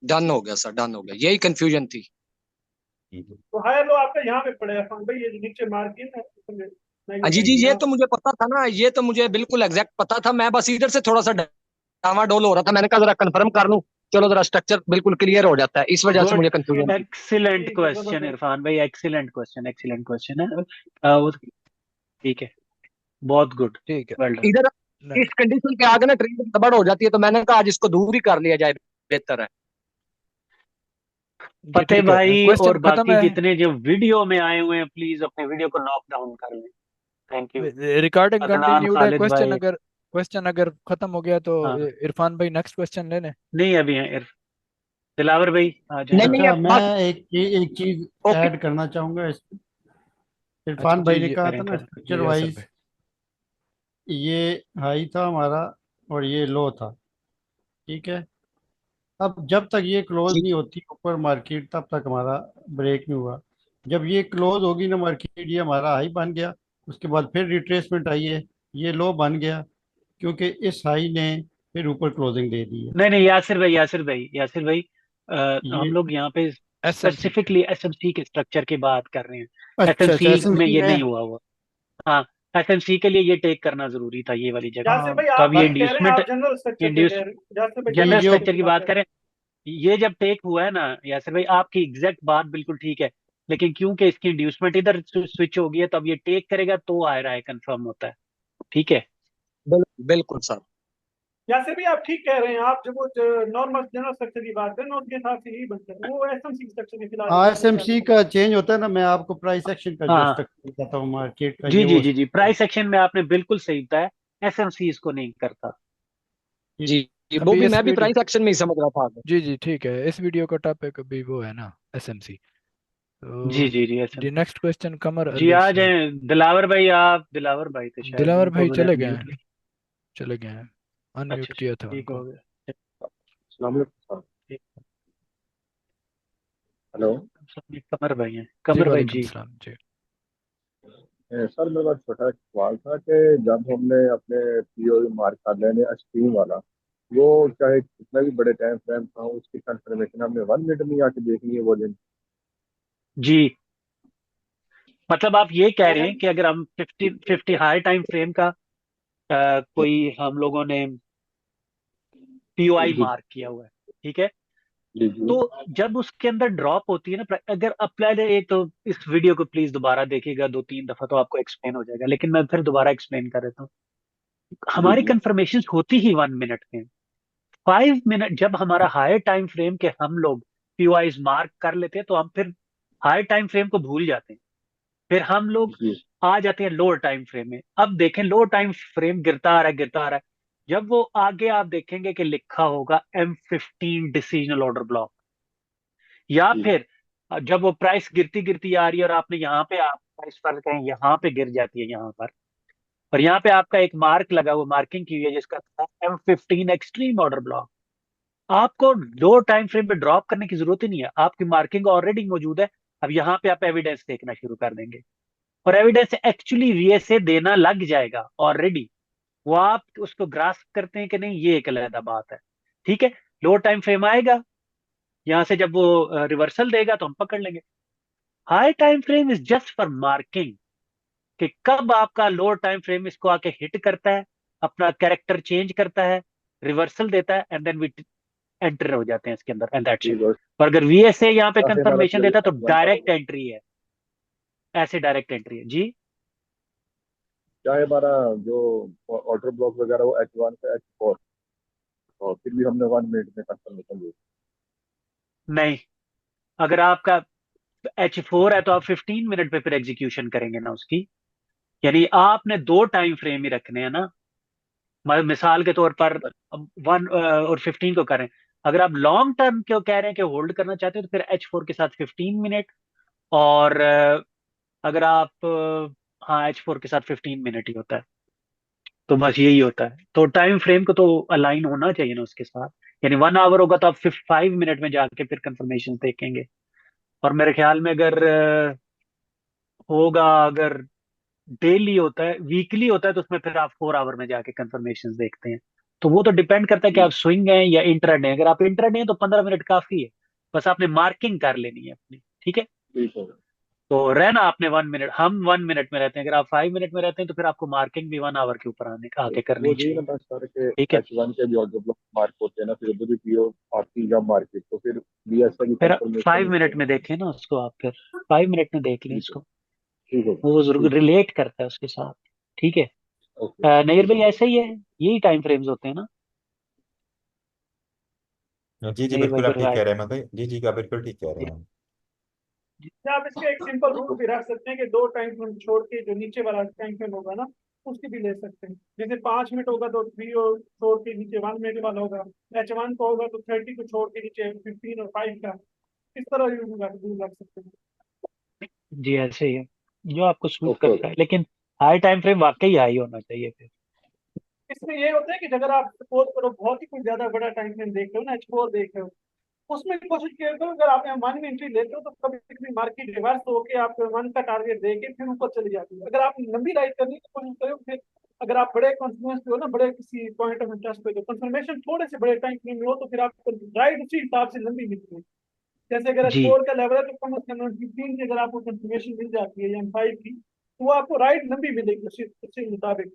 Speaker 9: डन हो गया सर, डन हो गया, यही कंफ्यूजन थी।
Speaker 2: ठीक है।
Speaker 4: तो हायर लो आपका यहाँ पे पड़ेगा खान भाई, ये जो नीचे मार्किंग है इसमें,
Speaker 9: हाँ
Speaker 4: नैयर
Speaker 9: जी
Speaker 4: भाई
Speaker 9: जी,
Speaker 4: के
Speaker 9: ये
Speaker 4: यहाँ।
Speaker 9: तो मुझे पता था ना, ये तो मुझे बिल्कुल एग्जैक्ट पता था, मैं बस इधर से थोड़ा सा डावाडोल हो रहा था, मैंने कहा जरा कंफर्म कर लूं, चलो जरा स्ट्रक्चर बिल्कुल क्लियर हो जाता है, इस वजह से
Speaker 1: गुड,
Speaker 9: मुझे कंफ्यूजन थी।
Speaker 1: एक्सीलेंट
Speaker 4: ठीक है,
Speaker 1: क्वेश्चन
Speaker 4: जबरदस्त।
Speaker 1: इरफान भाई, एक्सीलेंट क्वेश्चन, एक्सीलेंट क्वेश्चन है। ठीक है, बहुत गुड,
Speaker 3: ठीक है।
Speaker 1: Well done.
Speaker 9: इधर
Speaker 3: नहीं
Speaker 9: इस कंडीशन के आगे ना ट्रेड गड़बड़ हो जाती है, तो मैंने कहा आज इसको दूर ही कर लिया जाए, बेहतर है।
Speaker 3: जी
Speaker 1: फतेह
Speaker 3: ठीक है,
Speaker 1: भाई और
Speaker 3: क्वेश्चन खत्म
Speaker 1: बाकी
Speaker 3: है।
Speaker 1: जितने जो वीडियो में आए हुए हैं, प्लीज अपने वीडियो को नॉक डाउन कर लें। Thank you.
Speaker 3: Recording
Speaker 1: Adnan,
Speaker 3: continued है।
Speaker 1: खालिद भाई।
Speaker 3: क्वेश्चन अगर खत्म हो गया तो
Speaker 1: हाँ
Speaker 3: इरफान भाई नेक्स्ट क्वेश्चन ले लें।
Speaker 1: नहीं अभी है दिलावर भाई आ जाए।
Speaker 9: नहीं नहीं,
Speaker 10: अच्छा,
Speaker 9: अब
Speaker 10: मैं
Speaker 9: बस
Speaker 10: एक चीज
Speaker 9: ओके।
Speaker 10: ऐड करना चाहूंगा
Speaker 3: अच्छा
Speaker 10: इरफान
Speaker 3: जी
Speaker 10: भाई ने
Speaker 3: जी
Speaker 10: कहा था
Speaker 1: करें
Speaker 10: ना
Speaker 1: करें।
Speaker 10: स्ट्रक्चर
Speaker 3: जी यासर
Speaker 10: वाइज
Speaker 3: भाई।
Speaker 10: ये हाई था हमारा और ये लो था, ठीक है। अब जब तक ये क्लोज
Speaker 9: जी
Speaker 10: नहीं होती ऊपर मार्केट तब तक हमारा ब्रेक नहीं हुआ। जब ये क्लोज होगी ना मार्केट, ये हमारा हाई बन गया, उसके बाद फिर रिट्रेसमेंट आई है, ये लो बन गया, क्योंकि इस हाई ने फिर ऊपर क्लोजिंग दे दी है।
Speaker 1: नहीं नहीं यासिर भाई हम
Speaker 10: ये
Speaker 1: लोग यहाँ पे
Speaker 3: एसएमसी।
Speaker 1: स्पेसिफिकली एसएमसी के स्ट्रक्चर की बात कर रहे हैं।
Speaker 10: अच्छा अच्छा,
Speaker 1: एफएमसी में
Speaker 10: एसएमसी
Speaker 1: ये
Speaker 10: में।
Speaker 1: नहीं हुआ हुआ। हाँ एफएमसी के लिए ये टेक करना जरूरी था ये वाली जगह।
Speaker 4: यासिर
Speaker 10: हाँ
Speaker 4: भाई
Speaker 1: तो
Speaker 4: आप
Speaker 1: अब ये
Speaker 4: ठीक कह रहे हैं,
Speaker 1: इंड्यूसमेंट
Speaker 4: आप जनरल स्ट्रक्चर पे कह
Speaker 1: इंड्यूस
Speaker 4: रहे हैं। यासिर भाई
Speaker 10: ये
Speaker 1: जनरल
Speaker 4: जनरल
Speaker 10: जो
Speaker 1: स्ट्रक्चर
Speaker 4: स्ट्रक्चर
Speaker 1: की
Speaker 4: की बात
Speaker 1: बात
Speaker 4: कर रहे
Speaker 1: करें, ये जब टेक हुआ है ना यासिर भाई, आपकी एग्जैक्ट बात बिल्कुल ठीक है। लेकिन क्योंकि इसकी इंड्यूसमेंट इधर स्विच हो गई है, तो अब ये टेक करेगा तो आ रहा है, कंफर्म होता है। ठीक है।
Speaker 9: बिल, बिल्कुल सर।
Speaker 4: हैं। यासिर भाई आप ठीक कह रहे हैं, आप जो वो नॉर्मल जनरल स्ट्रक्चर की बात करें ना, उसके हिसाब से यही बनता है। वो एसएमसी स्ट्रक्चर के फिलहाल
Speaker 10: हाँ,
Speaker 4: इधर चल
Speaker 10: एसएमसी
Speaker 4: रहा है।
Speaker 10: का चेंज होता है ना, मैं आपको प्राइस एक्शन का जो
Speaker 1: हाँ
Speaker 10: स्ट्रक्चर बताता हूँ मार्केट का,
Speaker 1: जी
Speaker 10: ये
Speaker 1: जी
Speaker 10: वो
Speaker 1: जी जी, प्राइस एक्शन में आपने बिल्कुल सही बताया। एसएमसी इसको नहीं करता।
Speaker 9: जी जी, वो
Speaker 3: अभी
Speaker 9: भी
Speaker 3: इस
Speaker 9: मैं भी
Speaker 3: वीडियो
Speaker 9: प्राइस एक्शन में ही समझ रहा था आगे।
Speaker 3: जी जी ठीक है, इस वीडियो का टॉपिक अभी वो है ना एसएमसी।
Speaker 1: जी
Speaker 3: तो
Speaker 1: जी जी
Speaker 3: जी
Speaker 1: एसएमसी।
Speaker 3: नेक्स्ट क्वेश्चन कमर
Speaker 1: जी
Speaker 3: अली
Speaker 1: आ
Speaker 3: से।
Speaker 1: जाए दिलावर भाई, आप दिलावर भाई थे शायद,
Speaker 3: दिलावर
Speaker 1: उनको
Speaker 3: भाई
Speaker 1: मैंने
Speaker 3: चले गए
Speaker 1: म्यूट
Speaker 3: हैं,
Speaker 1: किया।
Speaker 3: चले गए हैं,
Speaker 1: अच्छा
Speaker 3: अनम्यूट
Speaker 1: अच्छा
Speaker 3: किया था
Speaker 1: ठीक हो
Speaker 3: उनको।
Speaker 1: गया।
Speaker 11: अस्सलाम वालेकुम।
Speaker 1: ठीक।
Speaker 11: हेलो।
Speaker 1: कमर भाई हैं,
Speaker 3: जी
Speaker 1: कमर भाई
Speaker 3: वालेकुम
Speaker 1: जी।
Speaker 3: सलाम जी।
Speaker 11: सर मेरे पास छोटा सवाल था कि जब हमने अपने पीओ मार्क कर लेने स्ट्रीम वाला, वो चाहे कितना भी बड़े टाइम फ्रेम था, उसकी कंफर्मेशन हमने 1 मिनट में आके देखनी है वो दिन।
Speaker 1: जी मतलब आप ये कह रहे हैं कि अगर हम 50 हाई टाइम फ्रेम का कोई हम लोगों ने पीओआई
Speaker 11: जी
Speaker 1: मार्क किया हुआ है, ठीक है।
Speaker 11: जी जी।
Speaker 1: तो जब उसके अंदर ड्रॉप होती है ना, अगर आप पहले एक तो इस वीडियो को प्लीज दोबारा देखिएगा 2-3 दफा, तो आपको एक्सप्लेन हो जाएगा, लेकिन मैं फिर दोबारा एक्सप्लेन कर देता हूँ।
Speaker 11: जी
Speaker 1: हमारी
Speaker 11: जी
Speaker 1: कंफर्मेशन होती ही 1 मिनट में। 5 मिनट जब हमारा हाई टाइम फ्रेम के हम लोग पीओआईज मार्क कर लेते हैं, तो हम फिर हाई टाइम फ्रेम को भूल जाते हैं। फिर हम लोग
Speaker 11: जी
Speaker 1: आ जाते हैं लोअर टाइम फ्रेम में। अब देखें लोअर टाइम फ्रेम गिरता आ रहा है, गिरता आ रहा है। जब वो आगे आप देखेंगे कि लिखा होगा M15 डिसीजनल ऑर्डर ब्लॉक, या
Speaker 11: जी
Speaker 1: फिर जब वो प्राइस गिरती गिरती आ रही है और आपने यहाँ पे आप प्राइस पर कहें यहाँ पे गिर जाती है यहाँ पर, और यहाँ पे आपका एक मार्क लगा हुआ, मार्किंग की हुई है जिसका M15 एक्सट्रीम ऑर्डर ब्लॉक, आपको दो टाइम फ्रेम पे ड्रॉप करने की जरूरत ही नहीं है, आपकी मार्किंग ऑलरेडी मौजूद है। अब यहाँ पे आप एविडेंस देखना शुरू कर देंगे, और एविडेंस एक्चुअली वीएसए देना लग जाएगा ऑलरेडी। वो आप उसको ग्रास्प करते हैं कि नहीं, ये एक अलग बात है। ठीक है। लो टाइम फ्रेम आएगा, यहां से जब वो रिवर्सल देगा तो हम पकड़ लेंगे। High time frame is just for marking, कि कब आपका लोअर टाइम फ्रेम इसको आके हिट करता है, अपना कैरेक्टर चेंज करता है, रिवर्सल देता है, एंड देन वी एंटर हो जाते हैं इसके अंदर, एंड दैट्स
Speaker 11: जी।
Speaker 1: इट।
Speaker 11: और
Speaker 1: और अगर वीएसए यहाँ पे
Speaker 11: चाहे हमारा
Speaker 1: कंफर्मेशन
Speaker 11: पीओ
Speaker 1: देता है तो
Speaker 11: H1 का
Speaker 1: डायरेक्ट
Speaker 11: होगा,
Speaker 1: एंट्री है, ऐसे डायरेक्ट एंट्री है जी।
Speaker 11: चाहे हमारा जो ऑर्डर ब्लॉक वगैरह वो H1 से H4, और फिर भी हमने 1 मिनट में कंफर्मेशन दी।
Speaker 1: नहीं, अगर आपका H4 है तो आप 15 मिनट पे फिर एग्जीक्यूशन करेंगे ना उसकी। यानी आपने दो टाइम फ्रेम ही रखने हैं ना, मिसाल के तौर पर 1 और 15 को करें। अगर आप लॉन्ग टर्म क्यों कह रहे हैं कि होल्ड करना चाहते हैं, तो फिर H4 के साथ 15 मिनट, और अगर आप हाँ H4 के साथ 15 मिनट ही होता है। तो बस यही होता है, तो टाइम फ्रेम को तो अलाइन होना चाहिए ना उसके साथ। यानी 1 आवर होगा तो आप 5 मिनट में जाके फिर कंफर्मेशन देखेंगे। और मेरे ख्याल में अगर होगा, अगर डेली होता है, वीकली होता है, तो उसमें फिर आप 4 आवर में जाके कंफर्मेशन देखते हैं। तो वो तो डिपेंड करता है कि
Speaker 11: जी
Speaker 1: आप स्विंग हैं या इंट्राडे हैं। अगर आप इंट्राडे हैं तो 15 मिनट काफी है, बस आपने मार्किंग कर लेनी है अपनी। ठीक है।
Speaker 11: ठीक है।
Speaker 1: तो रहना आपने 1 मिनट, हम 1 मिनट में रहते हैं, अगर आप 5 मिनट में रहते हैं तो फिर आपको मार्किंग भी 1 आवर के ऊपर आने आके
Speaker 11: वो
Speaker 1: करनी
Speaker 11: जी ना
Speaker 1: चाहिए।
Speaker 11: बस सर के
Speaker 1: ठीक है।
Speaker 11: H1 के भी ऑर्डर ब्लॉक मार्क होते हैं ना, फिर उधर भी पीओ आती है जब मार्केट, तो फिर भी ऐसा की
Speaker 1: फिर
Speaker 11: कंफर्मेशन
Speaker 1: 5 मिनट में देखें ना उसको, आप फिर 5 मिनट में देख लें
Speaker 11: ठीक है।
Speaker 1: इसको,
Speaker 11: ठीक है।
Speaker 1: वो जरूर
Speaker 11: ठीक है।
Speaker 1: रिलेट करता है उसके साथ। ठीक है।
Speaker 11: ओके।
Speaker 1: नैयर
Speaker 11: ठीक
Speaker 1: भाई
Speaker 11: है।
Speaker 1: ऐसा ही है, यही टाइम फ्रेम्स होते हैं ना।
Speaker 2: जी जी
Speaker 1: नैयर भाई
Speaker 2: बिल्कुल,
Speaker 1: को
Speaker 2: आप ठीक
Speaker 1: रिवाइज।
Speaker 2: कह रहे हैं अहमद भाई, जी जी का बिल्कुल ठीक कह रहे हैं।
Speaker 4: या आप इसके एक सिंपल रूल भी रख सकते हैं कि 2 टाइम फ्रेम छोड़ के जो नीचे वाला टाइम फ्रेम होगा ना उसकी भी ले सकते हैं। जैसे 5 मिनट होगा तो 3 और छोड़ के नीचे 1 मिनट वाला होगा, H1 को होगा तो 30 को छोड़ के नीचे 15 और 5 का, इस तरह यूज रख सकते हैं।
Speaker 1: जी ऐसे ही है, जो आपको सूट
Speaker 11: ओके
Speaker 1: करता है, लेकिन हाई टाइम फ्रेम वाकई हाई होना चाहिए फिर।
Speaker 4: इसमें ये होता है कि अगर आप सपोज करो बहुत ही कोई ज्यादा बड़ा टाइम फ्रेम देख रहे हो ना, H4 देख रहे हो, उसमें कोशिश किया करो अगर आप यहाँ 1 में एंट्री लेते हो तो कभी कभी मार्केट रिवर्स होके आप 1 का टारगेट दे के फिर ऊपर चली जाती है। अगर आप लंबी राइड करनी है तो कोशिश करो फिर अगर आप बड़े कॉन्फिडेंस पे हो ना, बड़े किसी पॉइंट ऑफ इंटरेस्ट पे, तो कंफर्मेशन थोड़े से बड़े टाइम फ्रेम में हो तो फिर आपको राइड उसी हिसाब से लंबी मिलती है। जैसे अगर
Speaker 1: जी
Speaker 4: H4 का लेवल है तो कम से कम 15 की अगर आपको कंफर्मेशन मिल जाती है या 5 की, तो वो आपको राइड लंबी मिलेगी उसी उसी मुताबिक।